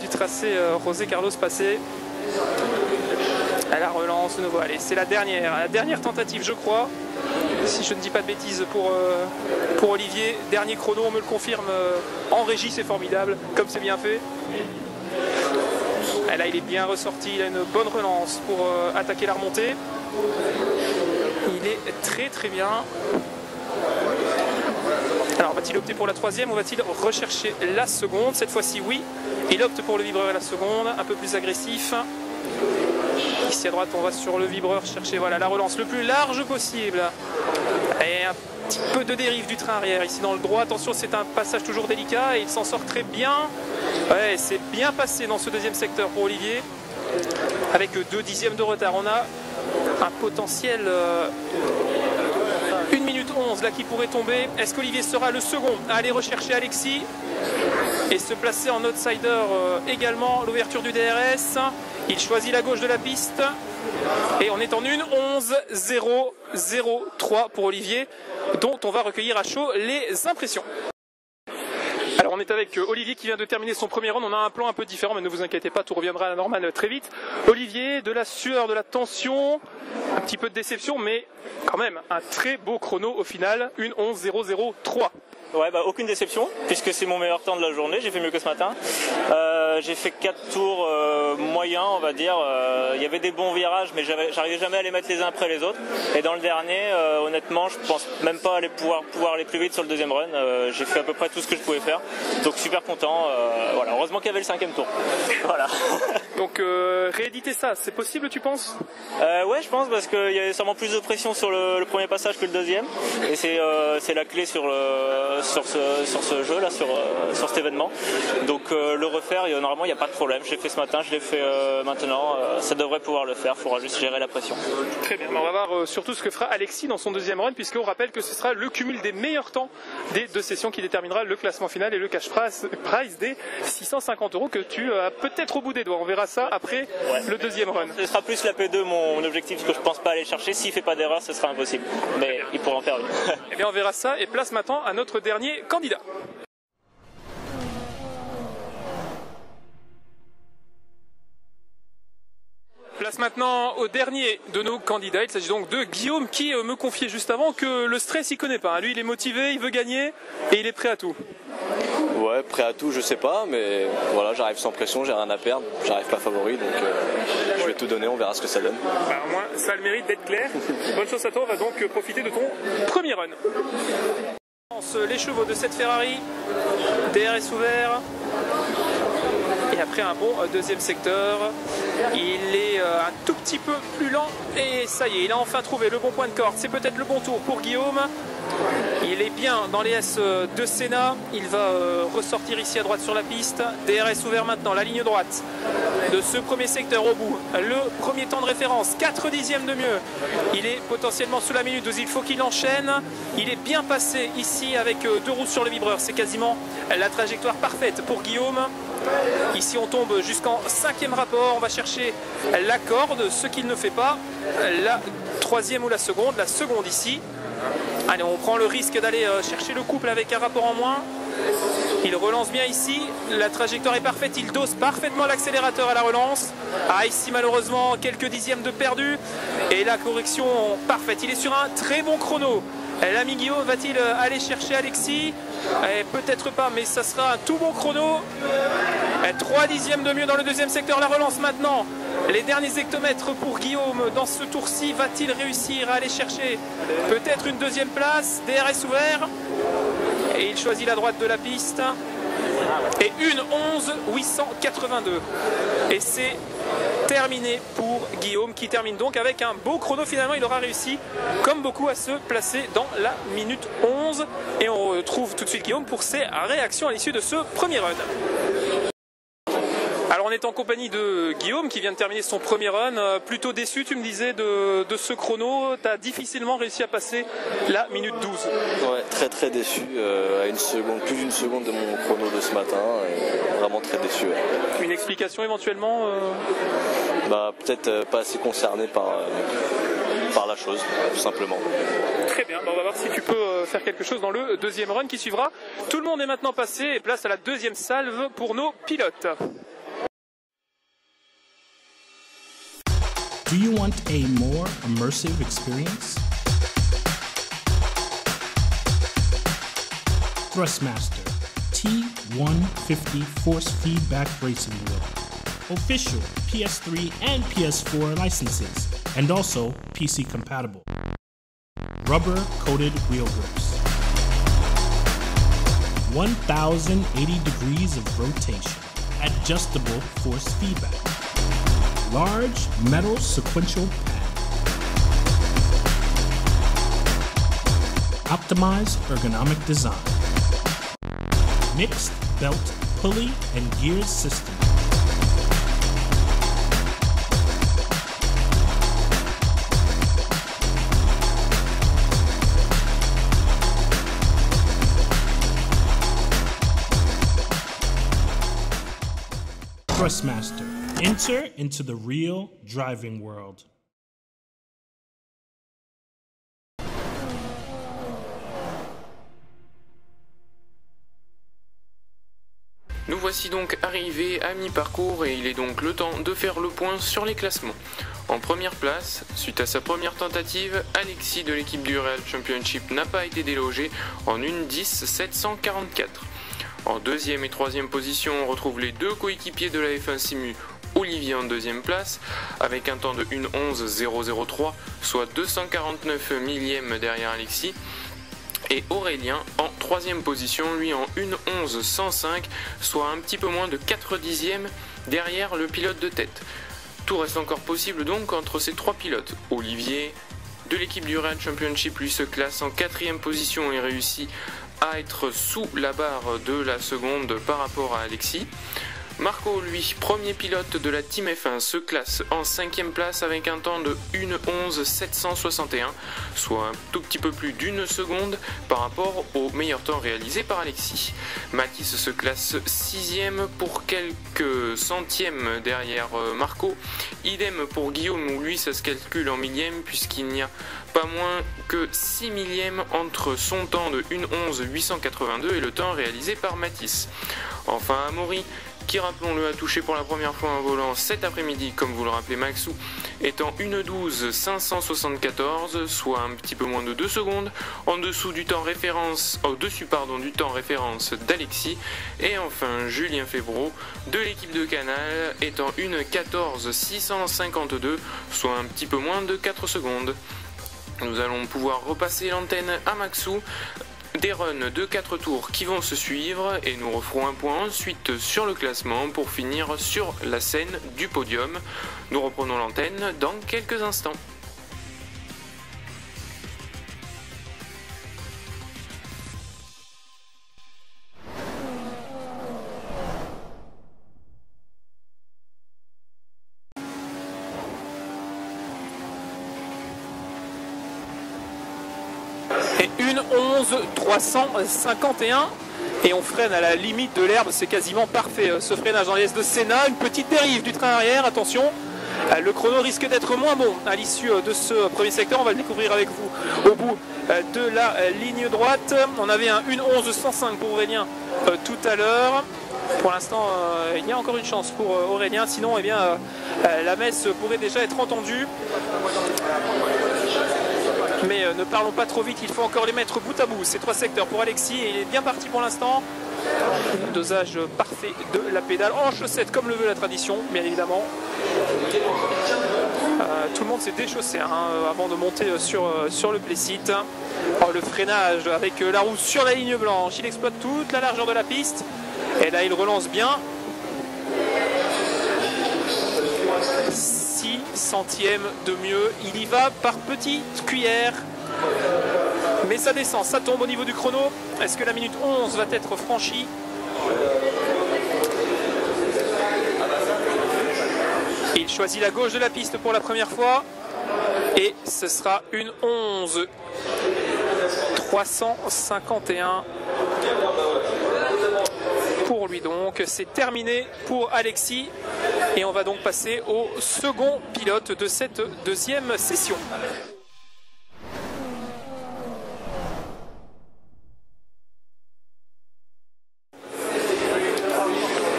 du tracé José Carlos passé. À la relance de nouveau. Allez, c'est la dernière tentative, je crois. si je ne dis pas de bêtises pour Olivier. Dernier chrono, on me le confirme en régie, c'est formidable, comme c'est bien fait. Et là il est bien ressorti, il a une bonne relance pour attaquer la remontée. Il est très très bien. Alors va-t-il opter pour la troisième ou va-t-il rechercher la seconde? Cette fois-ci oui, il opte pour le vibreur et la seconde, un peu plus agressif. Ici à droite on va sur le vibreur chercher voilà, la relance le plus large possible. Et un petit peu de dérive du train arrière ici dans le droit. Attention, c'est un passage toujours délicat et il s'en sort très bien. Ouais, c'est bien passé dans ce deuxième secteur pour Olivier. Avec 2 dixièmes de retard, on a un potentiel 1 minute 11 là qui pourrait tomber. Est-ce qu'Olivier sera le second à aller rechercher Alexis et se placer en outsider également? L'ouverture du DRS, il choisit la gauche de la piste et on est en 1:11:0:03 pour Olivier, dont on va recueillir à chaud les impressions. Alors on est avec Olivier qui vient de terminer son premier round. On a un plan un peu différent, mais ne vous inquiétez pas, tout reviendra à la normale très vite. Olivier, de la sueur, de la tension, un petit peu de déception, mais quand même un très beau chrono au final, 1:11:0:03. Ouais, bah, aucune déception, puisque c'est mon meilleur temps de la journée, j'ai fait mieux que ce matin. J'ai fait 4 tours moyens, on va dire. Il y avait des bons virages, mais j'arrivais jamais à les mettre les uns après les autres. Et dans le dernier, honnêtement, je pense même pas aller pouvoir aller plus vite sur le deuxième run. J'ai fait à peu près tout ce que je pouvais faire. Donc super content. Voilà. Heureusement qu'il y avait le 5e tour. Voilà. Donc rééditer ça, c'est possible tu penses? Ouais, je pense, parce qu'il y avait sûrement plus de pression sur le premier passage que le deuxième. Et c'est la clé sur ce jeu là, sur cet événement. Donc le refaire, normalement il n'y a pas de problème. Je l'ai fait ce matin, je l'ai fait maintenant. Ça devrait pouvoir le faire, il faudra juste gérer la pression. Très bien, on va voir surtout ce que fera Alexis dans son deuxième run, puisqu'on rappelle que ce sera le cumul des meilleurs temps des 2 sessions qui déterminera le classement final et le cash prize des 650 € que tu as peut-être au bout des doigts. On verra ça après le deuxième run. Ce sera plus la P2 mon objectif, parce que je pense pas aller chercher. S'il fait pas d'erreur, ce sera impossible. Mais il pourra en faire une. Eh bien on verra ça, et place maintenant à notre dernier candidat. Place maintenant au dernier de nos candidats. Il s'agit donc de Guillaume qui me confiait juste avant que le stress il connaît pas. Lui il est motivé, il veut gagner et il est prêt à tout. Ouais, prêt à tout, je sais pas, mais voilà, j'arrive sans pression, j'ai rien à perdre, j'arrive pas favori, donc je vais tout donner, on verra ce que ça donne. Bah, au moins, ça a le mérite d'être clair. Bonne chance à toi, on va donc profiter de ton premier run. Les chevaux de cette Ferrari, DRS ouvert. Et après un bon deuxième secteur, il est un tout petit peu plus lent et ça y est, il a enfin trouvé le bon point de corde. C'est peut-être le bon tour pour Guillaume. Il est bien dans les S de Senna. Il va ressortir ici à droite sur la piste. DRS ouvert maintenant, la ligne droite de ce premier secteur au bout. Le premier temps de référence, 4 dixièmes de mieux. Il est potentiellement sous la minute 12. Il faut qu'il enchaîne. Il est bien passé ici avec 2 roues sur le vibreur. C'est quasiment la trajectoire parfaite pour Guillaume. Ici on tombe jusqu'en 5e rapport. On va chercher la corde, ce qu'il ne fait pas. La 3e ou la seconde ici. Allez, on prend le risque d'aller chercher le couple avec un rapport en moins. Il relance bien ici, la trajectoire est parfaite, il dose parfaitement l'accélérateur à la relance. Ah, ici malheureusement quelques dixièmes de perdu. Et la correction parfaite, il est sur un très bon chrono. L'ami Guillaume va-t-il aller chercher Alexis? Peut-être pas, mais ça sera un tout bon chrono. 3 dixièmes de mieux dans le deuxième secteur, la relance maintenant. Les derniers hectomètres pour Guillaume dans ce tour-ci, va-t-il réussir à aller chercher peut-être une deuxième place? DRS ouvert. Et il choisit la droite de la piste. Et 1:11:882. Et c'est terminé pour Guillaume qui termine donc avec un beau chrono. Finalement il aura réussi comme beaucoup à se placer dans la minute 11. Et on retrouve tout de suite Guillaume pour ses réactions à l'issue de ce premier run. Alors on est en compagnie de Guillaume qui vient de terminer son premier run. Plutôt déçu, tu me disais, de ce chrono. Tu as difficilement réussi à passer la minute 12. Ouais, très déçu. À une seconde, plus d'une seconde de mon chrono de ce matin. Vraiment très déçu. Ouais. Une explication éventuellement Bah, peut-être pas assez concerné par la chose, tout simplement. Très bien, on va voir si tu peux faire quelque chose dans le deuxième run qui suivra. Tout le monde est maintenant passé et place à la deuxième salve pour nos pilotes. Do you want a more immersive experience? Thrustmaster T150 force feedback racing wheel. Official PS3 and PS4 licenses, and also PC compatible. Rubber coated wheel grips. 1080 degrees of rotation. Adjustable force feedback. Large metal sequential pad. Optimized ergonomic design. Mixed belt, pulley, and gears system. Thrustmaster. Enter into the real driving world. Nous voici donc arrivés à mi-parcours et il est donc le temps de faire le point sur les classements. En première place, suite à sa première tentative, Alexis de l'équipe du Real Championship n'a pas été délogé en 1:10.744. En deuxième et troisième position, on retrouve les deux coéquipiers de la F1 Simu, Olivier en deuxième place, avec un temps de 1:11.003, soit 249 millièmes derrière Alexis, et Aurélien en troisième position, lui en 1:11.105, soit un petit peu moins de 4 dixièmes derrière le pilote de tête. Tout reste encore possible donc entre ces trois pilotes. Olivier de l'équipe du Real Championship lui se classe en quatrième position et réussit à être sous la barre de la seconde par rapport à Alexis. Marco, lui, premier pilote de la Team F1, se classe en 5e place avec un temps de 1:11.761, soit un tout petit peu plus d'une seconde par rapport au meilleur temps réalisé par Alexis. Mathis se classe 6e pour quelques centièmes derrière Marco. Idem pour Guillaume, où lui ça se calcule en millième puisqu'il n'y a pas moins que 6 millièmes entre son temps de 1:11.882 et le temps réalisé par Mathis. Enfin, Amaury, qui, rappelons-le, a touché pour la première fois un volant cet après-midi, comme vous le rappelez Maxou, étant 1:12.574, soit un petit peu moins de 2 secondes, en dessous du temps référence, au-dessus du temps référence d'Alexis. Et enfin Julien Febvreau de l'équipe de Canal, étant 1:14.652, soit un petit peu moins de 4 secondes. Nous allons pouvoir repasser l'antenne à Maxou. Des runs de 4 tours qui vont se suivre et nous referons un point ensuite sur le classement pour finir sur la scène du podium. Nous reprenons l'antenne dans quelques instants. Et 1:11.351 et on freine à la limite de l'herbe, c'est quasiment parfait ce freinage dans l'Est de Senna. Une petite dérive du train arrière, attention, le chrono risque d'être moins bon à l'issue de ce premier secteur, on va le découvrir avec vous au bout de la ligne droite. On avait un 1:11.105 pour Aurélien tout à l'heure. Pour l'instant, il y a encore une chance pour Aurélien, sinon eh bien, la messe pourrait déjà être entendue. Mais ne parlons pas trop vite, il faut encore les mettre bout à bout, ces 3 secteurs pour Alexis, et il est bien parti pour l'instant. Dosage parfait de la pédale, en chaussette comme le veut la tradition, bien évidemment. Tout le monde s'est déchaussé avant de monter sur le play-site. Le freinage avec la roue sur la ligne blanche, il exploite toute la largeur de la piste, et là il relance bien. 6 centièmes de mieux, il y va par petites cuillères, mais ça descend, ça tombe au niveau du chrono. Est-ce que la minute 11 va être franchie? Il choisit la gauche de la piste pour la première fois et ce sera une 11.351 pour lui. Donc c'est terminé pour Alexis et on va donc passer au second pilote de cette deuxième session.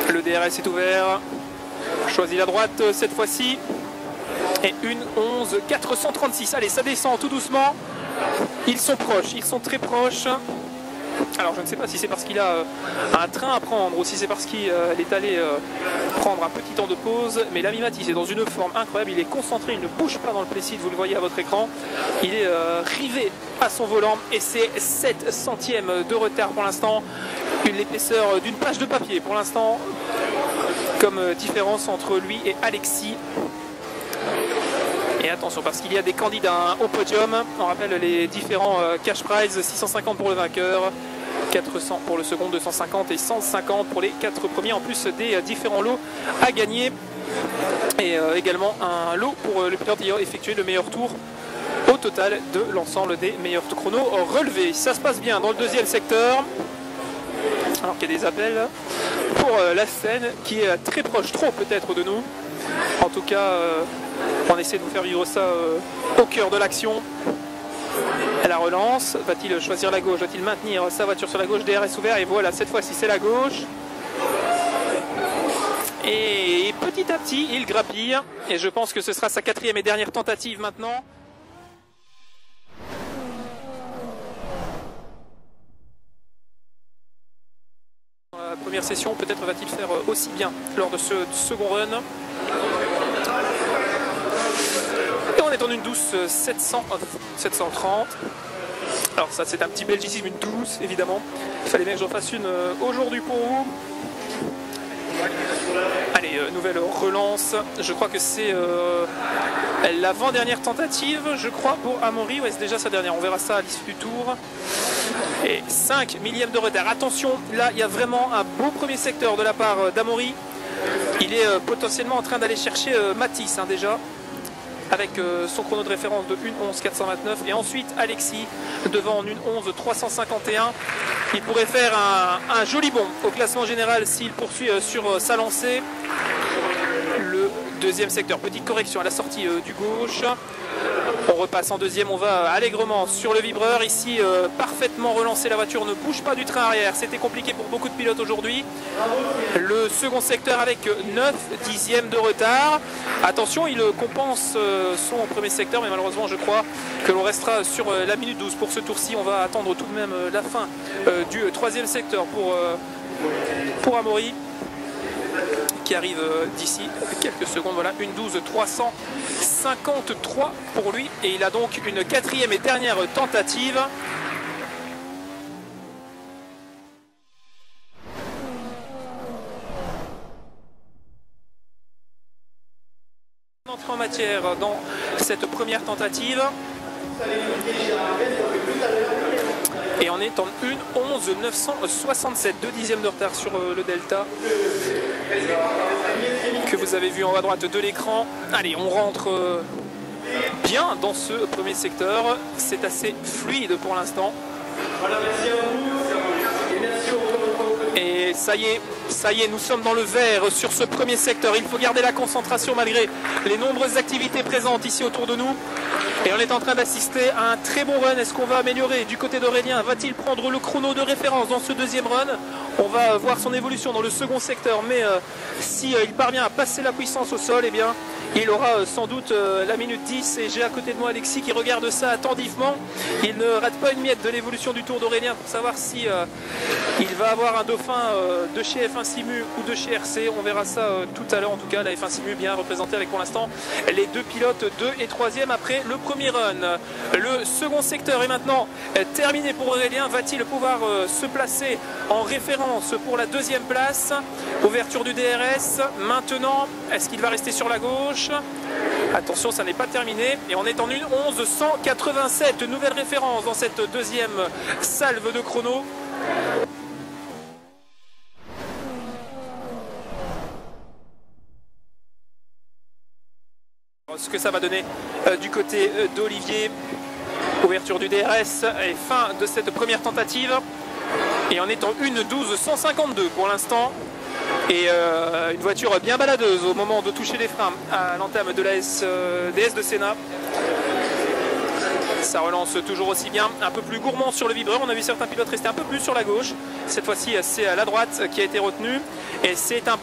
Le DRS est ouvert, choisit la droite cette fois-ci et une 11.436. Allez, ça descend tout doucement, ils sont proches, ils sont très proches. Alors je ne sais pas si c'est parce qu'il a un train à prendre ou si c'est parce qu'il est allé prendre un petit temps de pause, mais l'ami Mathis est dans une forme incroyable, il est concentré, il ne bouge pas dans le Plessis, vous le voyez à votre écran, il est rivé à son volant et c'est 7 centièmes de retard pour l'instant, l'épaisseur d'une page de papier pour l'instant comme différence entre lui et Alexis. Et attention parce qu'il y a des candidats au podium, on rappelle les différents cash prize, 650 pour le vainqueur, 400 pour le second, 250 et 150 pour les 4 premiers, en plus des différents lots à gagner. Et également un lot pour le pilote ayant effectué le meilleur tour au total de l'ensemble des meilleurs chronos relevés. Ça se passe bien dans le deuxième secteur, alors qu'il y a des appels pour la scène qui est très proche, trop peut-être de nous. En tout cas, on essaie de vous faire vivre ça au cœur de l'action. La relance, va-t-il choisir la gauche, va-t-il maintenir sa voiture sur la gauche, DRS ouvert, et voilà, cette fois-ci c'est la gauche. Et petit à petit, il grappille, et je pense que ce sera sa 4e et dernière tentative maintenant. Dans la première session, peut-être va-t-il faire aussi bien lors de ce second run. Et on est en une douce 730. Alors ça c'est un petit belgicisme, une douce évidemment. Il fallait bien que j'en fasse une aujourd'hui pour vous. Allez, nouvelle relance. Je crois que c'est l'avant-dernière tentative, je crois, pour Amaury. Ouais, c'est déjà sa dernière. On verra ça à l'issue du tour. Et 5 millièmes de retard. Attention, là il y a vraiment un beau premier secteur de la part d'Amaury. Il est potentiellement en train d'aller chercher Mathis déjà, avec son chrono de référence de 1:11.429 et ensuite Alexis devant en 1:11.351. Il pourrait faire un joli bond au classement général s'il poursuit sur sa lancée. Le deuxième secteur, petite correction à la sortie du gauche. On repasse en deuxième, on va allègrement sur le vibreur. Ici, parfaitement relancé, la voiture ne bouge pas du train arrière. C'était compliqué pour beaucoup de pilotes aujourd'hui. Le second secteur avec 9 dixièmes de retard. Attention, il compense son premier secteur, mais malheureusement, je crois que l'on restera sur la minute 12 pour ce tour-ci. On va attendre tout de même la fin du troisième secteur pour Amaury, qui arrive d'ici quelques secondes. Voilà, 1:12.353 pour lui, et il a donc une 4e et dernière tentative. Entrée en matière dans cette première tentative. Et on est en 1:11.967, 2 dixièmes de retard sur le delta que vous avez vu en haut à droite de l'écran. Allez, on rentre bien dans ce premier secteur, c'est assez fluide pour l'instant. Et ça y est, nous sommes dans le vert sur ce premier secteur. Il faut garder la concentration malgré les nombreuses activités présentes ici autour de nous. Et on est en train d'assister à un très bon run. Est-ce qu'on va améliorer du côté d'Aurélien? Va-t-il prendre le chrono de référence dans ce deuxième run? On va voir son évolution dans le second secteur. Mais si il parvient à passer la puissance au sol, eh bien, il aura sans doute la minute 10. Et j'ai à côté de moi Alexis qui regarde ça attentivement. Il ne rate pas une miette de l'évolution du tour d'Aurélien pour savoir si il va avoir un dauphin de chez F1 Simu ou de chez RC. On verra ça tout à l'heure. En tout cas, la F1 Simu bien représentée avec pour l'instant les deux pilotes 2 et 3e après le premier run. Le second secteur est maintenant terminé pour Aurélien. Va-t-il pouvoir se placer en référence pour la deuxième place? Ouverture du DRS. Maintenant, est-ce qu'il va rester sur la gauche? Attention, ça n'est pas terminé. Et on est en 1:11.187. Nouvelle référence dans cette deuxième salve de chrono. Ce que ça va donner du côté d'Olivier. Ouverture du DRS et fin de cette première tentative. Et on est en 1:12.152 pour l'instant. Et une voiture bien baladeuse au moment de toucher les freins à l'entame de la DS de Senna. Ça relance toujours aussi bien, un peu plus gourmand sur le vibreur. On a vu certains pilotes rester un peu plus sur la gauche. Cette fois-ci, c'est la droite qui a été retenue. Et c'est un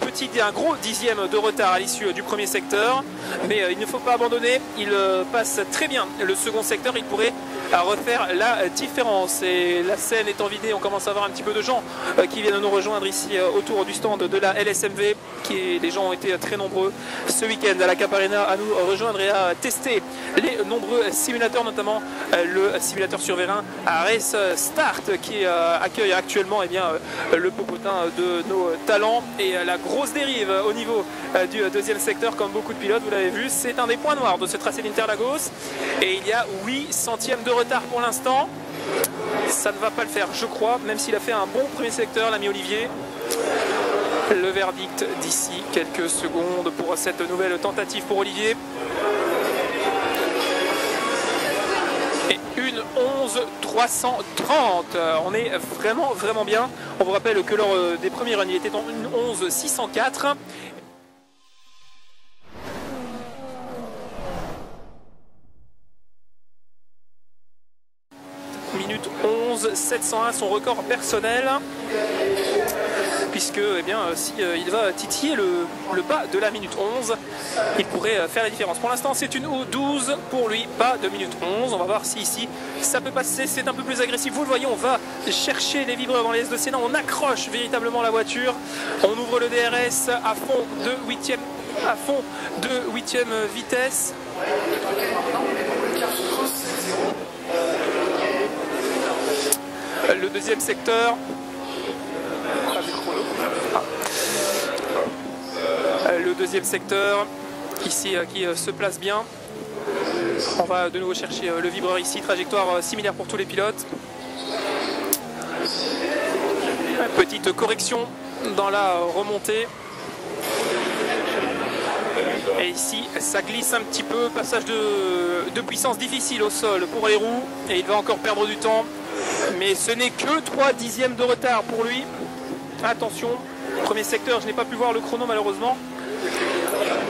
gros dixième de retard à l'issue du premier secteur. Mais il ne faut pas abandonner. Il passe très bien le second secteur. Il pourrait refaire la différence. Et la scène étant vidée, on commence à avoir un petit peu de gens qui viennent nous rejoindre ici autour du stand de la LSMV. Les gens ont été très nombreux ce week-end à la Cap Arena à nous rejoindre et à tester les nombreux simulateurs, notamment le simulateur sur vérin Race Start qui accueille actuellement le popotin de nos talents et la grosse dérive au niveau du deuxième secteur. Comme beaucoup de pilotes, vous l'avez vu, c'est un des points noirs de ce tracé d'Interlagos et il y a 8 centièmes de retard pour l'instant. Ça ne va pas le faire, je crois, même s'il a fait un bon premier secteur, l'ami Olivier. Le verdict d'ici quelques secondes pour cette nouvelle tentative pour Olivier. Et une 11.330. On est vraiment bien. On vous rappelle que lors des premiers runs, il était en une 11.604. Minute 11.701, son record personnel. Puisque il va titiller le bas de la minute 11, il pourrait faire la différence. Pour l'instant, c'est une 12 pour lui, pas de minute 11. On va voir si ici ça peut passer. C'est un peu plus agressif. Vous le voyez, on va chercher les vibreurs dans les S de Sénat. On accroche véritablement la voiture. On ouvre le DRS à fond de 8e vitesse. Le deuxième secteur. Le deuxième secteur ici qui se place bien. On va de nouveau chercher le vibreur ici, trajectoire similaire pour tous les pilotes. Petite correction dans la remontée. Et ici ça glisse un petit peu, passage de puissance difficile au sol pour les roues et il va encore perdre du temps. Mais ce n'est que 3 dixièmes de retard pour lui. Attention, premier secteur, je n'ai pas pu voir le chrono malheureusement.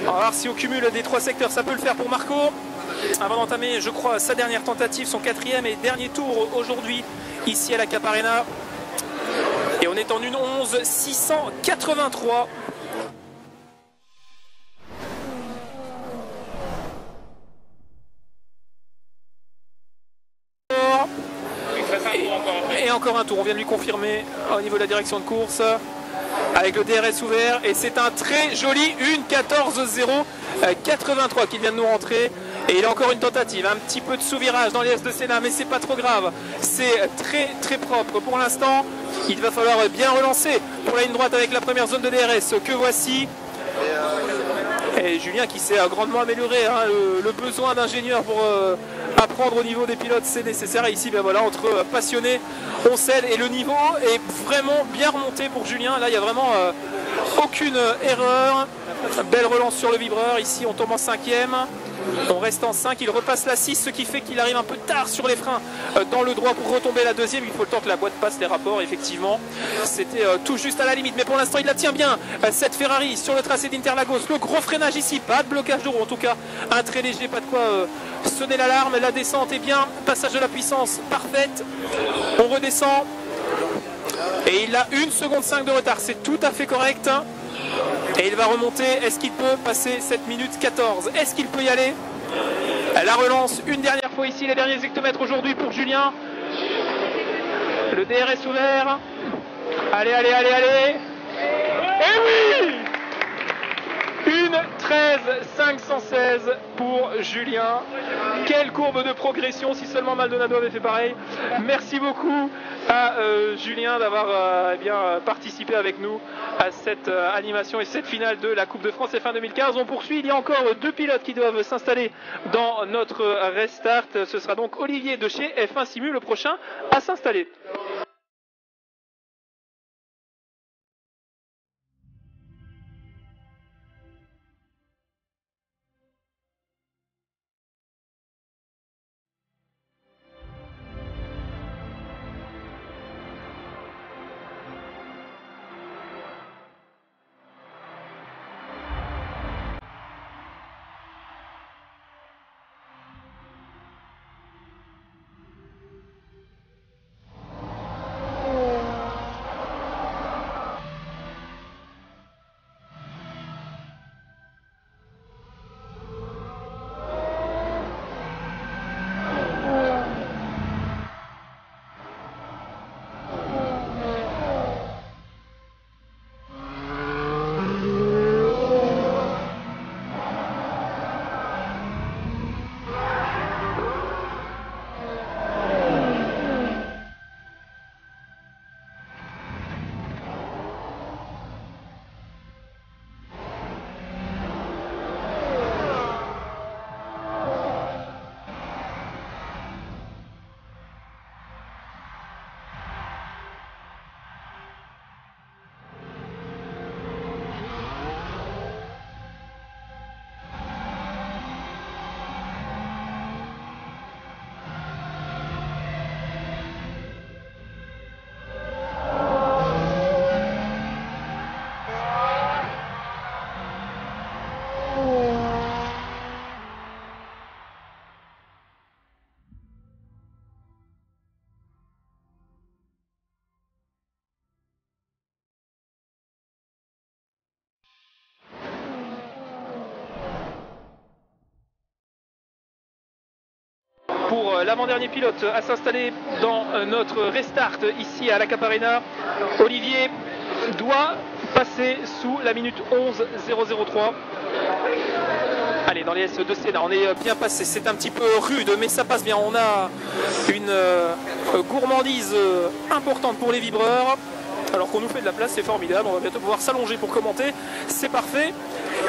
On va voir si au cumul des 3 secteurs ça peut le faire pour Marco. Avant d'entamer, je crois, sa dernière tentative, son 4e et dernier tour aujourd'hui ici à la Cap Arena. Et on est en une 11.683. Et encore un tour, on vient de lui confirmer au niveau de la direction de course avec le DRS ouvert et c'est un très joli 1.14.083 qui vient de nous rentrer et il a encore une tentative, un petit peu de sous-virage dans les S de Sénat mais c'est pas trop grave, c'est très propre pour l'instant. Il va falloir bien relancer pour la ligne droite avec la première zone de DRS que voici. Et Julien qui s'est grandement amélioré, hein, le besoin d'ingénieur pour apprendre au niveau des pilotes c'est nécessaire. Et ici entre passionnés on cède et le niveau est vraiment bien remonté pour Julien. Là il n'y a vraiment aucune erreur. Belle relance sur le vibreur, ici on tombe en 5e. On reste en 5, il repasse la 6, ce qui fait qu'il arrive un peu tard sur les freins dans le droit pour retomber la deuxième. Il faut le temps que la boîte passe les rapports, effectivement. C'était tout juste à la limite, mais pour l'instant il la tient bien. Cette Ferrari sur le tracé d'Interlagos, le gros freinage ici, pas de blocage de roue, en tout cas un très léger, pas de quoi sonner l'alarme. La descente est bien, passage de la puissance parfaite. On redescend et il a 1 seconde 5 de retard, c'est tout à fait correct. Et il va remonter, est-ce qu'il peut passer cette minute 14? Est-ce qu'il peut y aller? La relance une dernière fois ici, les derniers hectomètres aujourd'hui pour Julien. Le DRS ouvert. Allez. Et oui! 1.13.516 pour Julien. Quelle courbe de progression, si seulement Maldonado avait fait pareil. Merci beaucoup à Julien d'avoir participé avec nous à cette animation et cette finale de la Coupe de France F1 2015. On poursuit, il y a encore 2 pilotes qui doivent s'installer dans notre restart. Ce sera donc Olivier de chez F1 Simu, le prochain à s'installer. pour l'avant-dernier pilote à s'installer dans notre restart ici à la Cap Arena. Olivier doit passer sous la minute 11.003. Allez, dans les S2C, là, on est bien passé. C'est un petit peu rude, mais ça passe bien. On a une gourmandise importante pour les vibreurs. Alors qu'on nous fait de la place, c'est formidable. On va bientôt pouvoir s'allonger pour commenter. C'est parfait.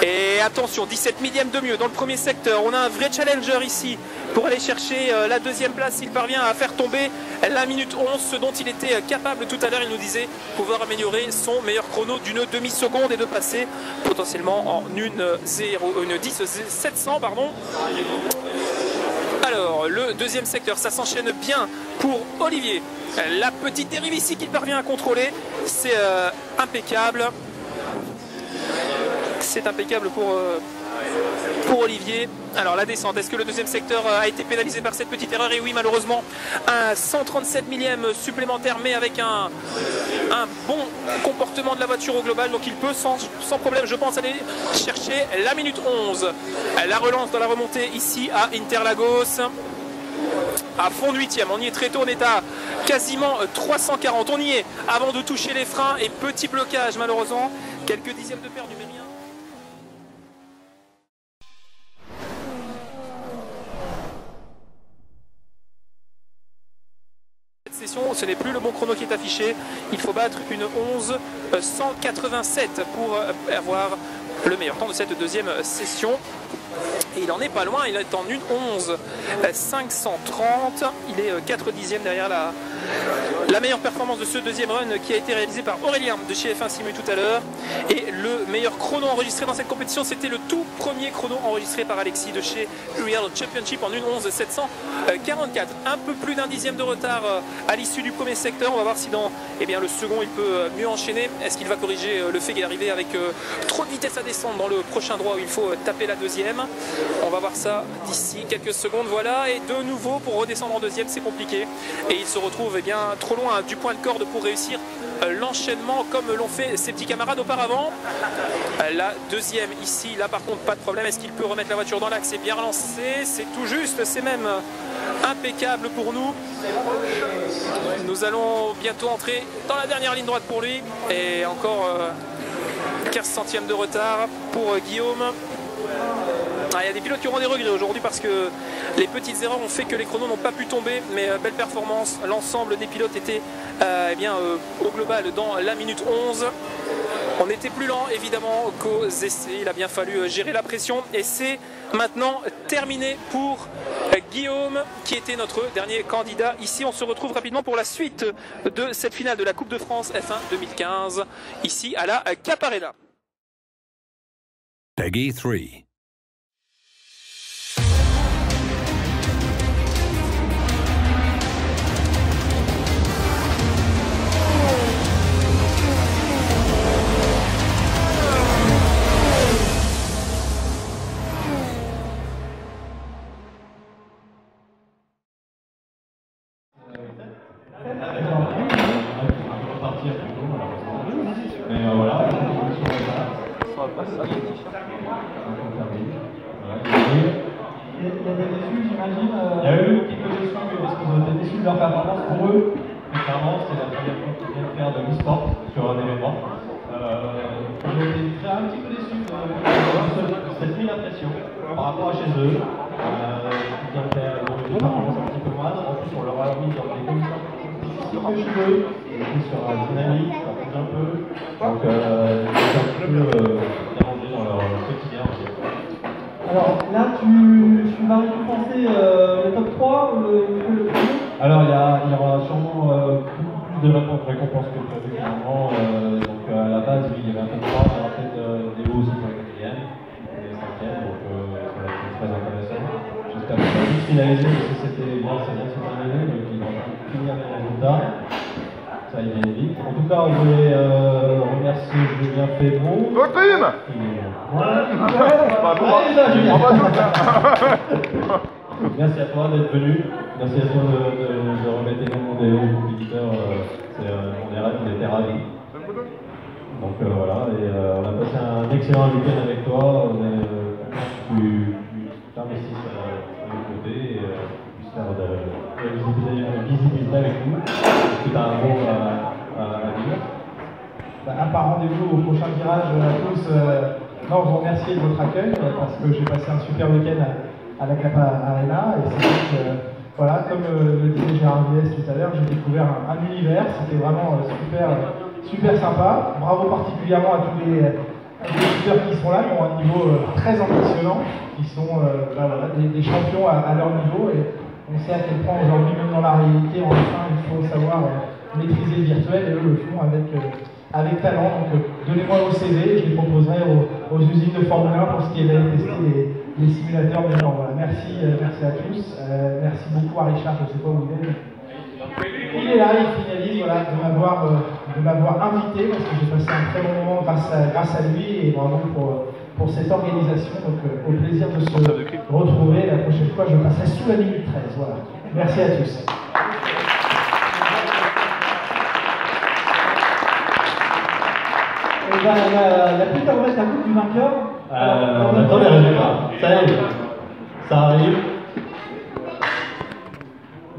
Et attention, 17 millièmes de mieux dans le premier secteur. On a un vrai challenger ici pour aller chercher la deuxième place. Il parvient à faire tomber la minute 11, ce dont il était capable tout à l'heure. Il nous disait pouvoir améliorer son meilleur chrono d'une demi-seconde et de passer potentiellement en une 10.700, pardon. Alors, le deuxième secteur, ça s'enchaîne bien pour Olivier. La petite dérive ici qu'il parvient à contrôler, c'est impeccable. C'est impeccable pour Olivier. Alors la descente, est-ce que le deuxième secteur a été pénalisé par cette petite erreur? Et oui, malheureusement, un 137 millième supplémentaire, mais avec un bon comportement de la voiture au global. Donc il peut sans problème, je pense, aller chercher la minute 11. La relance dans la remontée ici à Interlagos. À fond de 8e, on y est très tôt, on est à quasiment 340. On y est avant de toucher les freins et petit blocage malheureusement. Quelques dixièmes de perdu, mais rien. Session, ce n'est plus le bon chrono qui est affiché. Il faut battre une 11.187 pour avoir le meilleur temps de cette deuxième session. Et il en est pas loin, il est en une 11.530. Il est 4 dixièmes derrière la meilleure performance de ce deuxième run qui a été réalisé par Aurélien de chez F1 Simu tout à l'heure. Et le meilleur chrono enregistré dans cette compétition, c'était le tout premier chrono enregistré par Alexis de chez Real Championship en une 11.744. Un peu plus d'un dixième de retard à l'issue du premier secteur. On va voir si dans le second il peut mieux enchaîner. Est-ce qu'il va corriger le fait qu'il est arrivé avec trop de vitesse à descendre dans le prochain droit où il faut taper la deuxième? On va voir ça d'ici quelques secondes. Voilà, et de nouveau pour redescendre en deuxième, c'est compliqué. Et il se retrouve trop loin du point de corde pour réussir l'enchaînement comme l'ont fait ses petits camarades auparavant. La deuxième ici, là par contre pas de problème. Est-ce qu'il peut remettre la voiture dans l'axe? C'est bien relancé, c'est tout juste, c'est même impeccable pour nous. Nous allons bientôt entrer dans la dernière ligne droite pour lui. Et encore 15 centièmes de retard pour Guillaume. Il y a des pilotes qui auront des regrets aujourd'hui parce que les petites erreurs ont fait que les chronos n'ont pas pu tomber, mais belle performance. L'ensemble des pilotes était au global dans la minute 11. On était plus lent évidemment qu'aux essais, il a bien fallu gérer la pression et c'est maintenant terminé pour Guillaume qui était notre dernier candidat. Ici on se retrouve rapidement pour la suite de cette finale de la Coupe de France F1 2015 ici à la Cap Arena. Peggy 3. Il y a eu une petite déçue parce qu'ils ont été déçus de leur performance pour eux. Mais clairement, c'est la première fois qu'ils viennent faire de l'e-sport sur un événement. Ils ont été un petit peu déçus de cette prise d'impression par rapport à chez eux. Ils viennent faire une performance un petit peu moindre. En plus, on leur a mis dans des conditions difficiles que chez eux. Ils étaient sur la dynamique, ça bouge un peu. Donc, ils sont un petit peu dérangés dans leur quotidien aussi. Alors là, tu vas récompenser le top 3 ou le premier? Alors il y aura sûrement beaucoup plus de récompenses que prévu finalement. Donc à la base, oui, il y avait un top 3, il y aura peut-être des hauts aussi pour les 4e et les 5e, donc ça va être très intéressant. J'espère que ça va vite finaliser parce que c'était bien, c'est bien finalisé, donc il va finir les résultats. Ça y vient vite. En tout cas, on voulait remercier Julien Fébron. Merci à toi d'être venu. Merci à toi de remettre les noms des compétiteurs. On était ravis. Donc voilà, et on a passé un excellent week-end avec toi. On est content que tu t'investisses de l'autre côté et puisses faire visibilité avec nous. Est-ce que tu as un mot à dire? Un par rendez-vous au prochain virage à tous. Non, vous remercier de votre accueil parce que j'ai passé un super week-end à la Capa Arena et c'est vrai que, voilà, comme le disait Gérard Vies tout à l'heure, j'ai découvert un univers, c'était vraiment super sympa. Bravo particulièrement à tous les joueurs qui sont là, qui ont un niveau très impressionnant, qui sont voilà, des champions à leur niveau. Et on sait à quel point aujourd'hui, même dans la réalité, enfin, il faut savoir maîtriser le virtuel et eux le font avec talent. Donc donnez-moi vos CV, je les proposerai aux usines de Formule 1 pour ce qui est d'aller tester les simulateurs de genre. Voilà. Merci à tous. Merci beaucoup à Richard, je ne sais pas où il est. Il est là, il finalise voilà, de m'avoir invité parce que j'ai passé un très bon moment grâce à lui et bravo pour cette organisation. Donc au plaisir de se retrouver. La prochaine fois, je passerai sous la minute 13. Voilà. Merci à tous. Il n'y a plus qu'à remettre la coupe du vainqueur. On attend les résultats. Ça arrive. Ça arrive.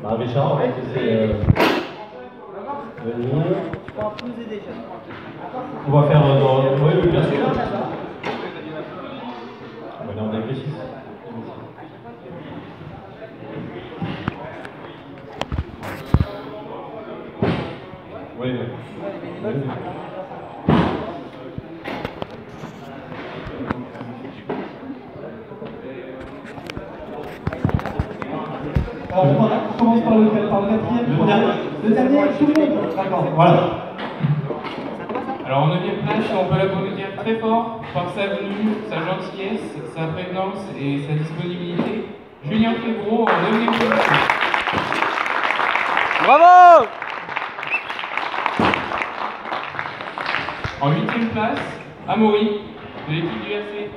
Bah, Richard, on va essayer venir. On va faire oui, bien sûr. On va aller en défi 6. Oui. Alors, on commence par le quatrième. Le dernier, tout le monde. D'accord. Voilà. Alors en 9e place, on peut l'applaudir très fort par sa venue, sa gentillesse, sa prévenance et sa disponibilité. Julien Fébreau en 9e position. Bravo! En 8e place, Amaury, de l'équipe du RC.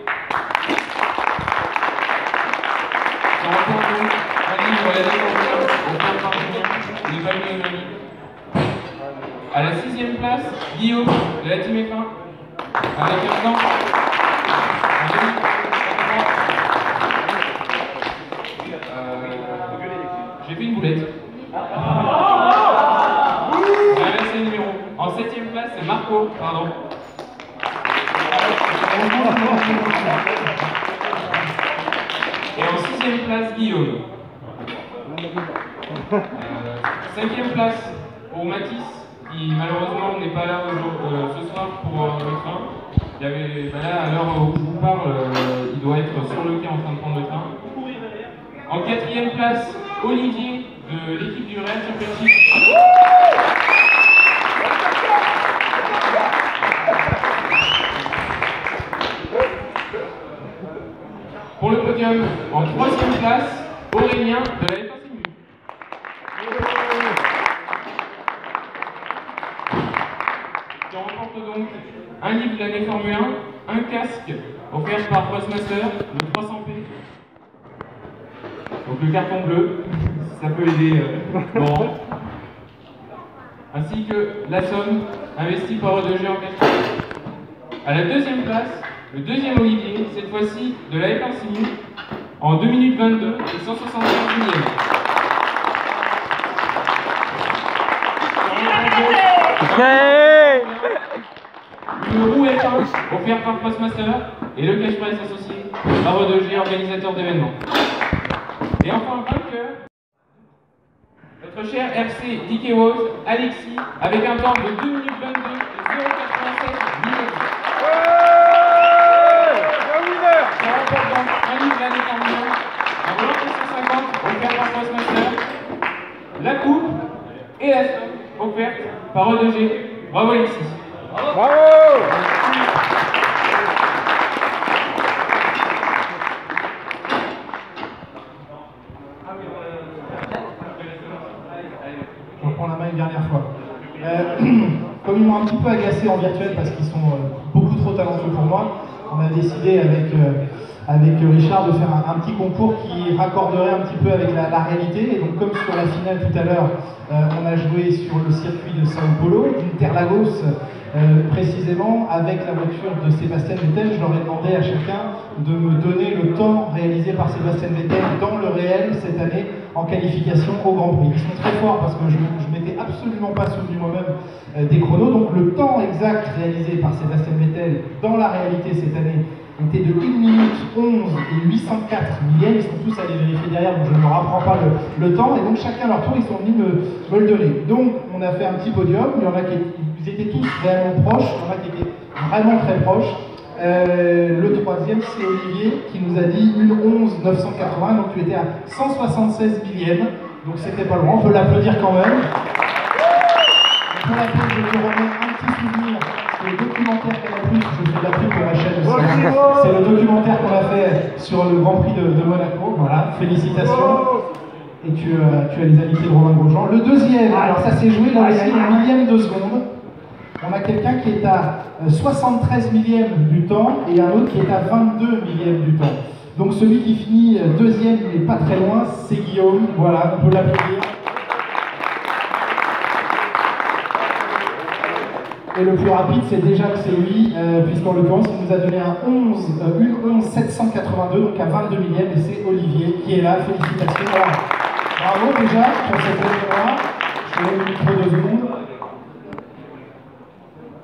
Qui remporte donc un livre à la découverte au plan par Julien, des familles éloignées. À la 6e place, Guillaume, de la Team F1, avec un temps. J'ai fait une boulette. J'ai inversé le numéro. En 7e place, c'est Marco, pardon. Et en 6e place, Guillaume. 5e place pour Mathis, qui malheureusement n'est pas là ce soir pour le train. Il y avait, là, à l'heure où je vous parle, il doit être sur le quai en train de prendre le train. En 4e place, Olivier de l'équipe du Real Championship. Pour le podium, en 3e place, Aurélien de la F1 Simu. Qui remporte donc un livre de l'année Formule 1, un casque offert par Postmaster, le 300p. Donc le carton bleu, ça peut aider Laurent. Ainsi que la somme investie par E2G en casque. À la 2e place, le 2e Olivier, cette fois-ci de la F1 Simu, en 2 minutes 22 et 175 millièmes. Une roue F1 offerte par Postmaster et le cash prize associé par E2G, organisateur d'événements. Et enfin, vainqueur, notre cher RC Dick Woz, Alexis, avec un temps de 2 minutes 22 et 0,87 millièmes. Ça remporte donc un livre l'année Formule 1, un volant 150 offert par Postmaster, la coupe et la somme offerte par E2G. Bravo Alexis. Bravo! Je reprends la main une dernière fois. Comme ils m'ont un petit peu agacé en virtuel parce qu'ils sont beaucoup trop talentueux pour moi, on a décidé avec Richard de faire un petit concours qui raccorderait un petit peu avec la réalité. Et donc comme sur la finale tout à l'heure, on a joué sur le circuit de Sao Paulo, d'Interlagos précisément, avec la voiture de Sébastien Vettel, je leur ai demandé à chacun de me donner le temps réalisé par Sébastien Vettel dans le réel cette année en qualification au Grand Prix. Ils sont très forts parce que je ne m'étais absolument pas souvenu moi-même des chronos. Donc le temps exact réalisé par Sébastien Vettel dans la réalité cette année était de 1 minute 11 et 804 millièmes. Ils sont tous allés vérifier derrière, donc je ne me rapprends pas le temps. Et donc chacun leur tour, ils sont venus me le donner. Donc on a fait un petit podium. Il y en a qui ils étaient tous réellement proches, il y en a qui étaient vraiment très proches. Le troisième, c'est Olivier qui nous a dit une 11 980, donc tu étais à 176 millièmes, donc c'était pas loin, on peut l'applaudir quand même. On peut l'applaudir, je te remets un petit souvenir, c'est le documentaire qu'elle a pris, je fais de la pub pour ma chaîne aussi, c'est le documentaire qu'on a fait sur le Grand Prix de Monaco, voilà, félicitations. Et tu as les amitiés de Romain Grosjean. Le deuxième, alors ça s'est joué là, il y a une millième de seconde. On a quelqu'un qui est à 73 millièmes du temps et un autre qui est à 22 millièmes du temps. Donc celui qui finit deuxième, mais pas très loin, c'est Guillaume. Voilà, on peut l'applaudir. Et le plus rapide, c'est déjà que c'est lui, puisqu'en l'occurrence, il nous a donné une 11 782, donc à 22 millièmes, et c'est Olivier qui est là. Félicitations. Voilà. Bravo déjà pour cette épreuve-là. Je te donne le micro 2 secondes.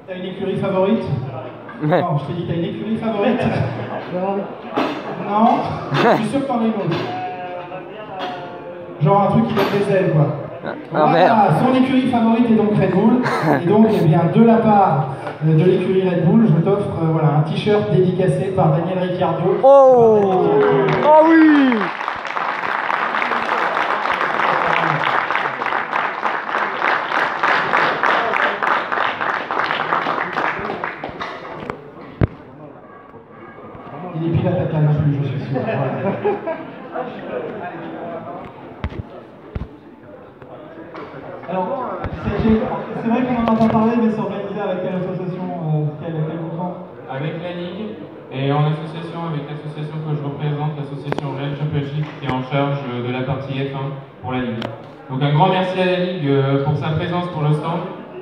T'as une écurie favorite? Non, je t'ai dit, t'as une écurie favorite? Non? Je suis sûr que t'en as une autre. Genre un truc qui donne des ailes, quoi. Voilà, son écurie favorite est donc Red Bull. Et donc, eh bien, de la part de l'écurie Red Bull, je t'offre voilà, un t-shirt dédicacé par Daniel Ricciardo. Oh! Oh oui! Il est pile à ta canne, je suis sûr. Alors, c'est vrai qu'on en entend parler, mais c'est organisé avec quelle association, quel mouvement? Avec la Ligue et en association avec l'association que je représente, l'association Real Championship, qui est en charge de la partie F1 pour la Ligue. Donc un grand merci à la Ligue pour sa présence pour le stand,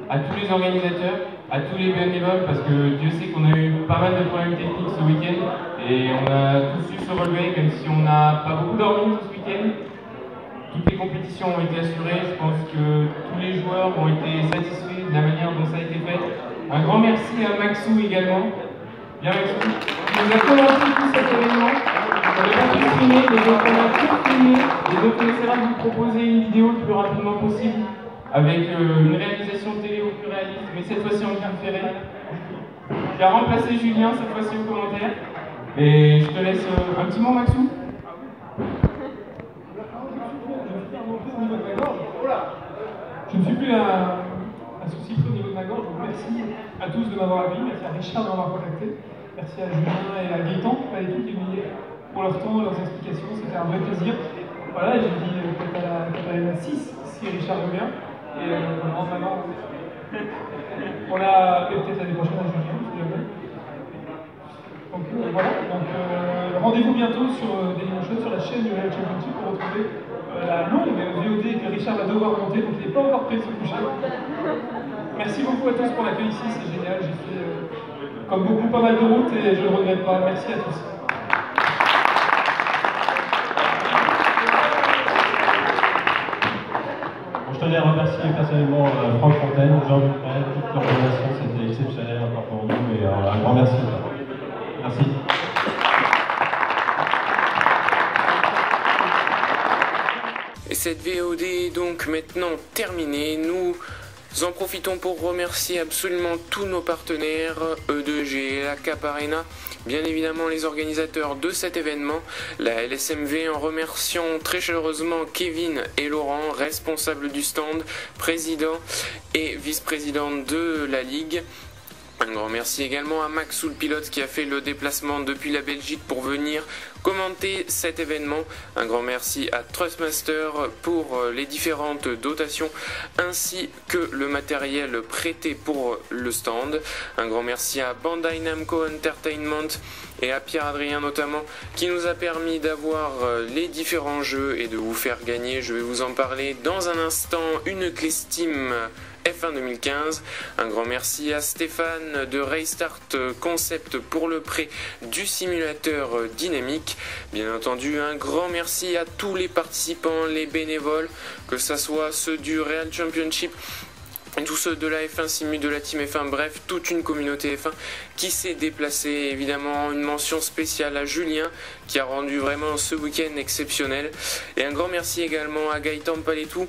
à tous les organisateurs, à tous les bénévoles, parce que Dieu sait qu'on a eu pas mal de problèmes techniques ce week-end et on a tous su se relever, même si on n'a pas beaucoup dormi tout ce week-end. Toutes les compétitions ont été assurées, je pense que tous les joueurs ont été satisfaits de la manière dont ça a été fait. Un grand merci à Maxou également. Bien Maxou, qui nous a commenté tout cet événement. On n'a pas pu filmer, les autres on a tout filmé, et donc on essaiera de vous proposer une vidéo le plus rapidement possible avec une réalisation télé au plus réaliste, mais cette fois-ci en bien ferré, qui a remplacé Julien cette fois-ci au commentaire. Et je te laisse un petit mot Maxou. Je ne suis plus à souci au niveau de ma gorge, donc merci à tous de m'avoir accueilli, merci à Richard de m'avoir contacté, merci à Julien et à Gaëtan, et tout qui est venu pour leur temps, leurs explications, c'était un vrai plaisir. Voilà, j'ai dit peut-être à la 6 si Richard veut bien, et maintenant on a peut-être l'année prochaine à Julien, si jamais. Donc voilà, donc rendez-vous bientôt sur Dailymotion, sur la chaîne de Real Championship pour retrouver la longue VOD que Richard va devoir monter, donc il n'est pas encore prêt de se coucher. Merci beaucoup à tous pour l'accueil ici, c'est génial, j'ai fait comme beaucoup pas mal de routes et je ne le regrette pas. Merci à tous. Bon, je tenais à remercier personnellement Franck Fontaine, Jean Duprel, toute l'organisation, c'était exceptionnel encore pour nous et un grand merci. Merci. Et cette VOD est donc maintenant terminée. Nous en profitons pour remercier absolument tous nos partenaires, E2G, la Cap Arena, bien évidemment les organisateurs de cet événement, la LSMV, en remerciant très chaleureusement Kevin et Laurent, responsables du stand, président et vice-président de la Ligue. Un grand merci également à Maxou le pilote qui a fait le déplacement depuis la Belgique pour venir commenter cet événement. Un grand merci à Trustmaster pour les différentes dotations ainsi que le matériel prêté pour le stand. Un grand merci à Bandai Namco Entertainment et à Pierre-Adrien notamment, qui nous a permis d'avoir les différents jeux et de vous faire gagner. Je vais vous en parler dans un instant. Une clé Steam F1 2015. Un grand merci à Stéphane de Restart Concept pour le prêt du simulateur dynamique. Bien entendu, un grand merci à tous les participants, les bénévoles, que ce soit ceux du Real Championship, tous ceux de la F1 Simu, de la Team F1, bref, toute une communauté F1 qui s'est déplacée. Évidemment, une mention spéciale à Julien qui a rendu vraiment ce week-end exceptionnel. Et un grand merci également à Gaëtan Paletou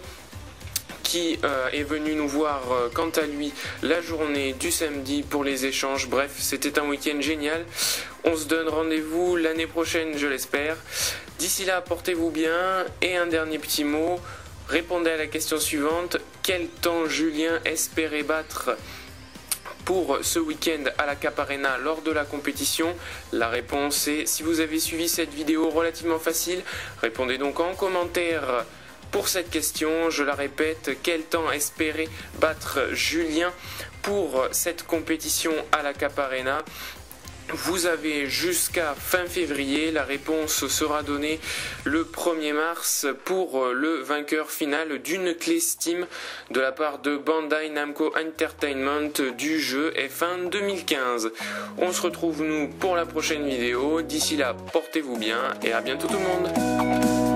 qui est venu nous voir quant à lui la journée du samedi pour les échanges. Bref, c'était un week-end génial. On se donne rendez-vous l'année prochaine, je l'espère. D'ici là, portez-vous bien. Et un dernier petit mot, répondez à la question suivante. Quel temps Julien espérait battre pour ce week-end à la Cap Arena lors de la compétition? La réponse est, si vous avez suivi cette vidéo relativement facile, répondez donc en commentaire pour cette question. Je la répète, quel temps espérait battre Julien pour cette compétition à la Cap Arena? Vous avez jusqu'à fin février, la réponse sera donnée le 1er mars pour le vainqueur final d'une clé Steam de la part de Bandai Namco Entertainment du jeu F1 2015. On se retrouve nous pour la prochaine vidéo. D'ici là, portez-vous bien et à bientôt tout le monde.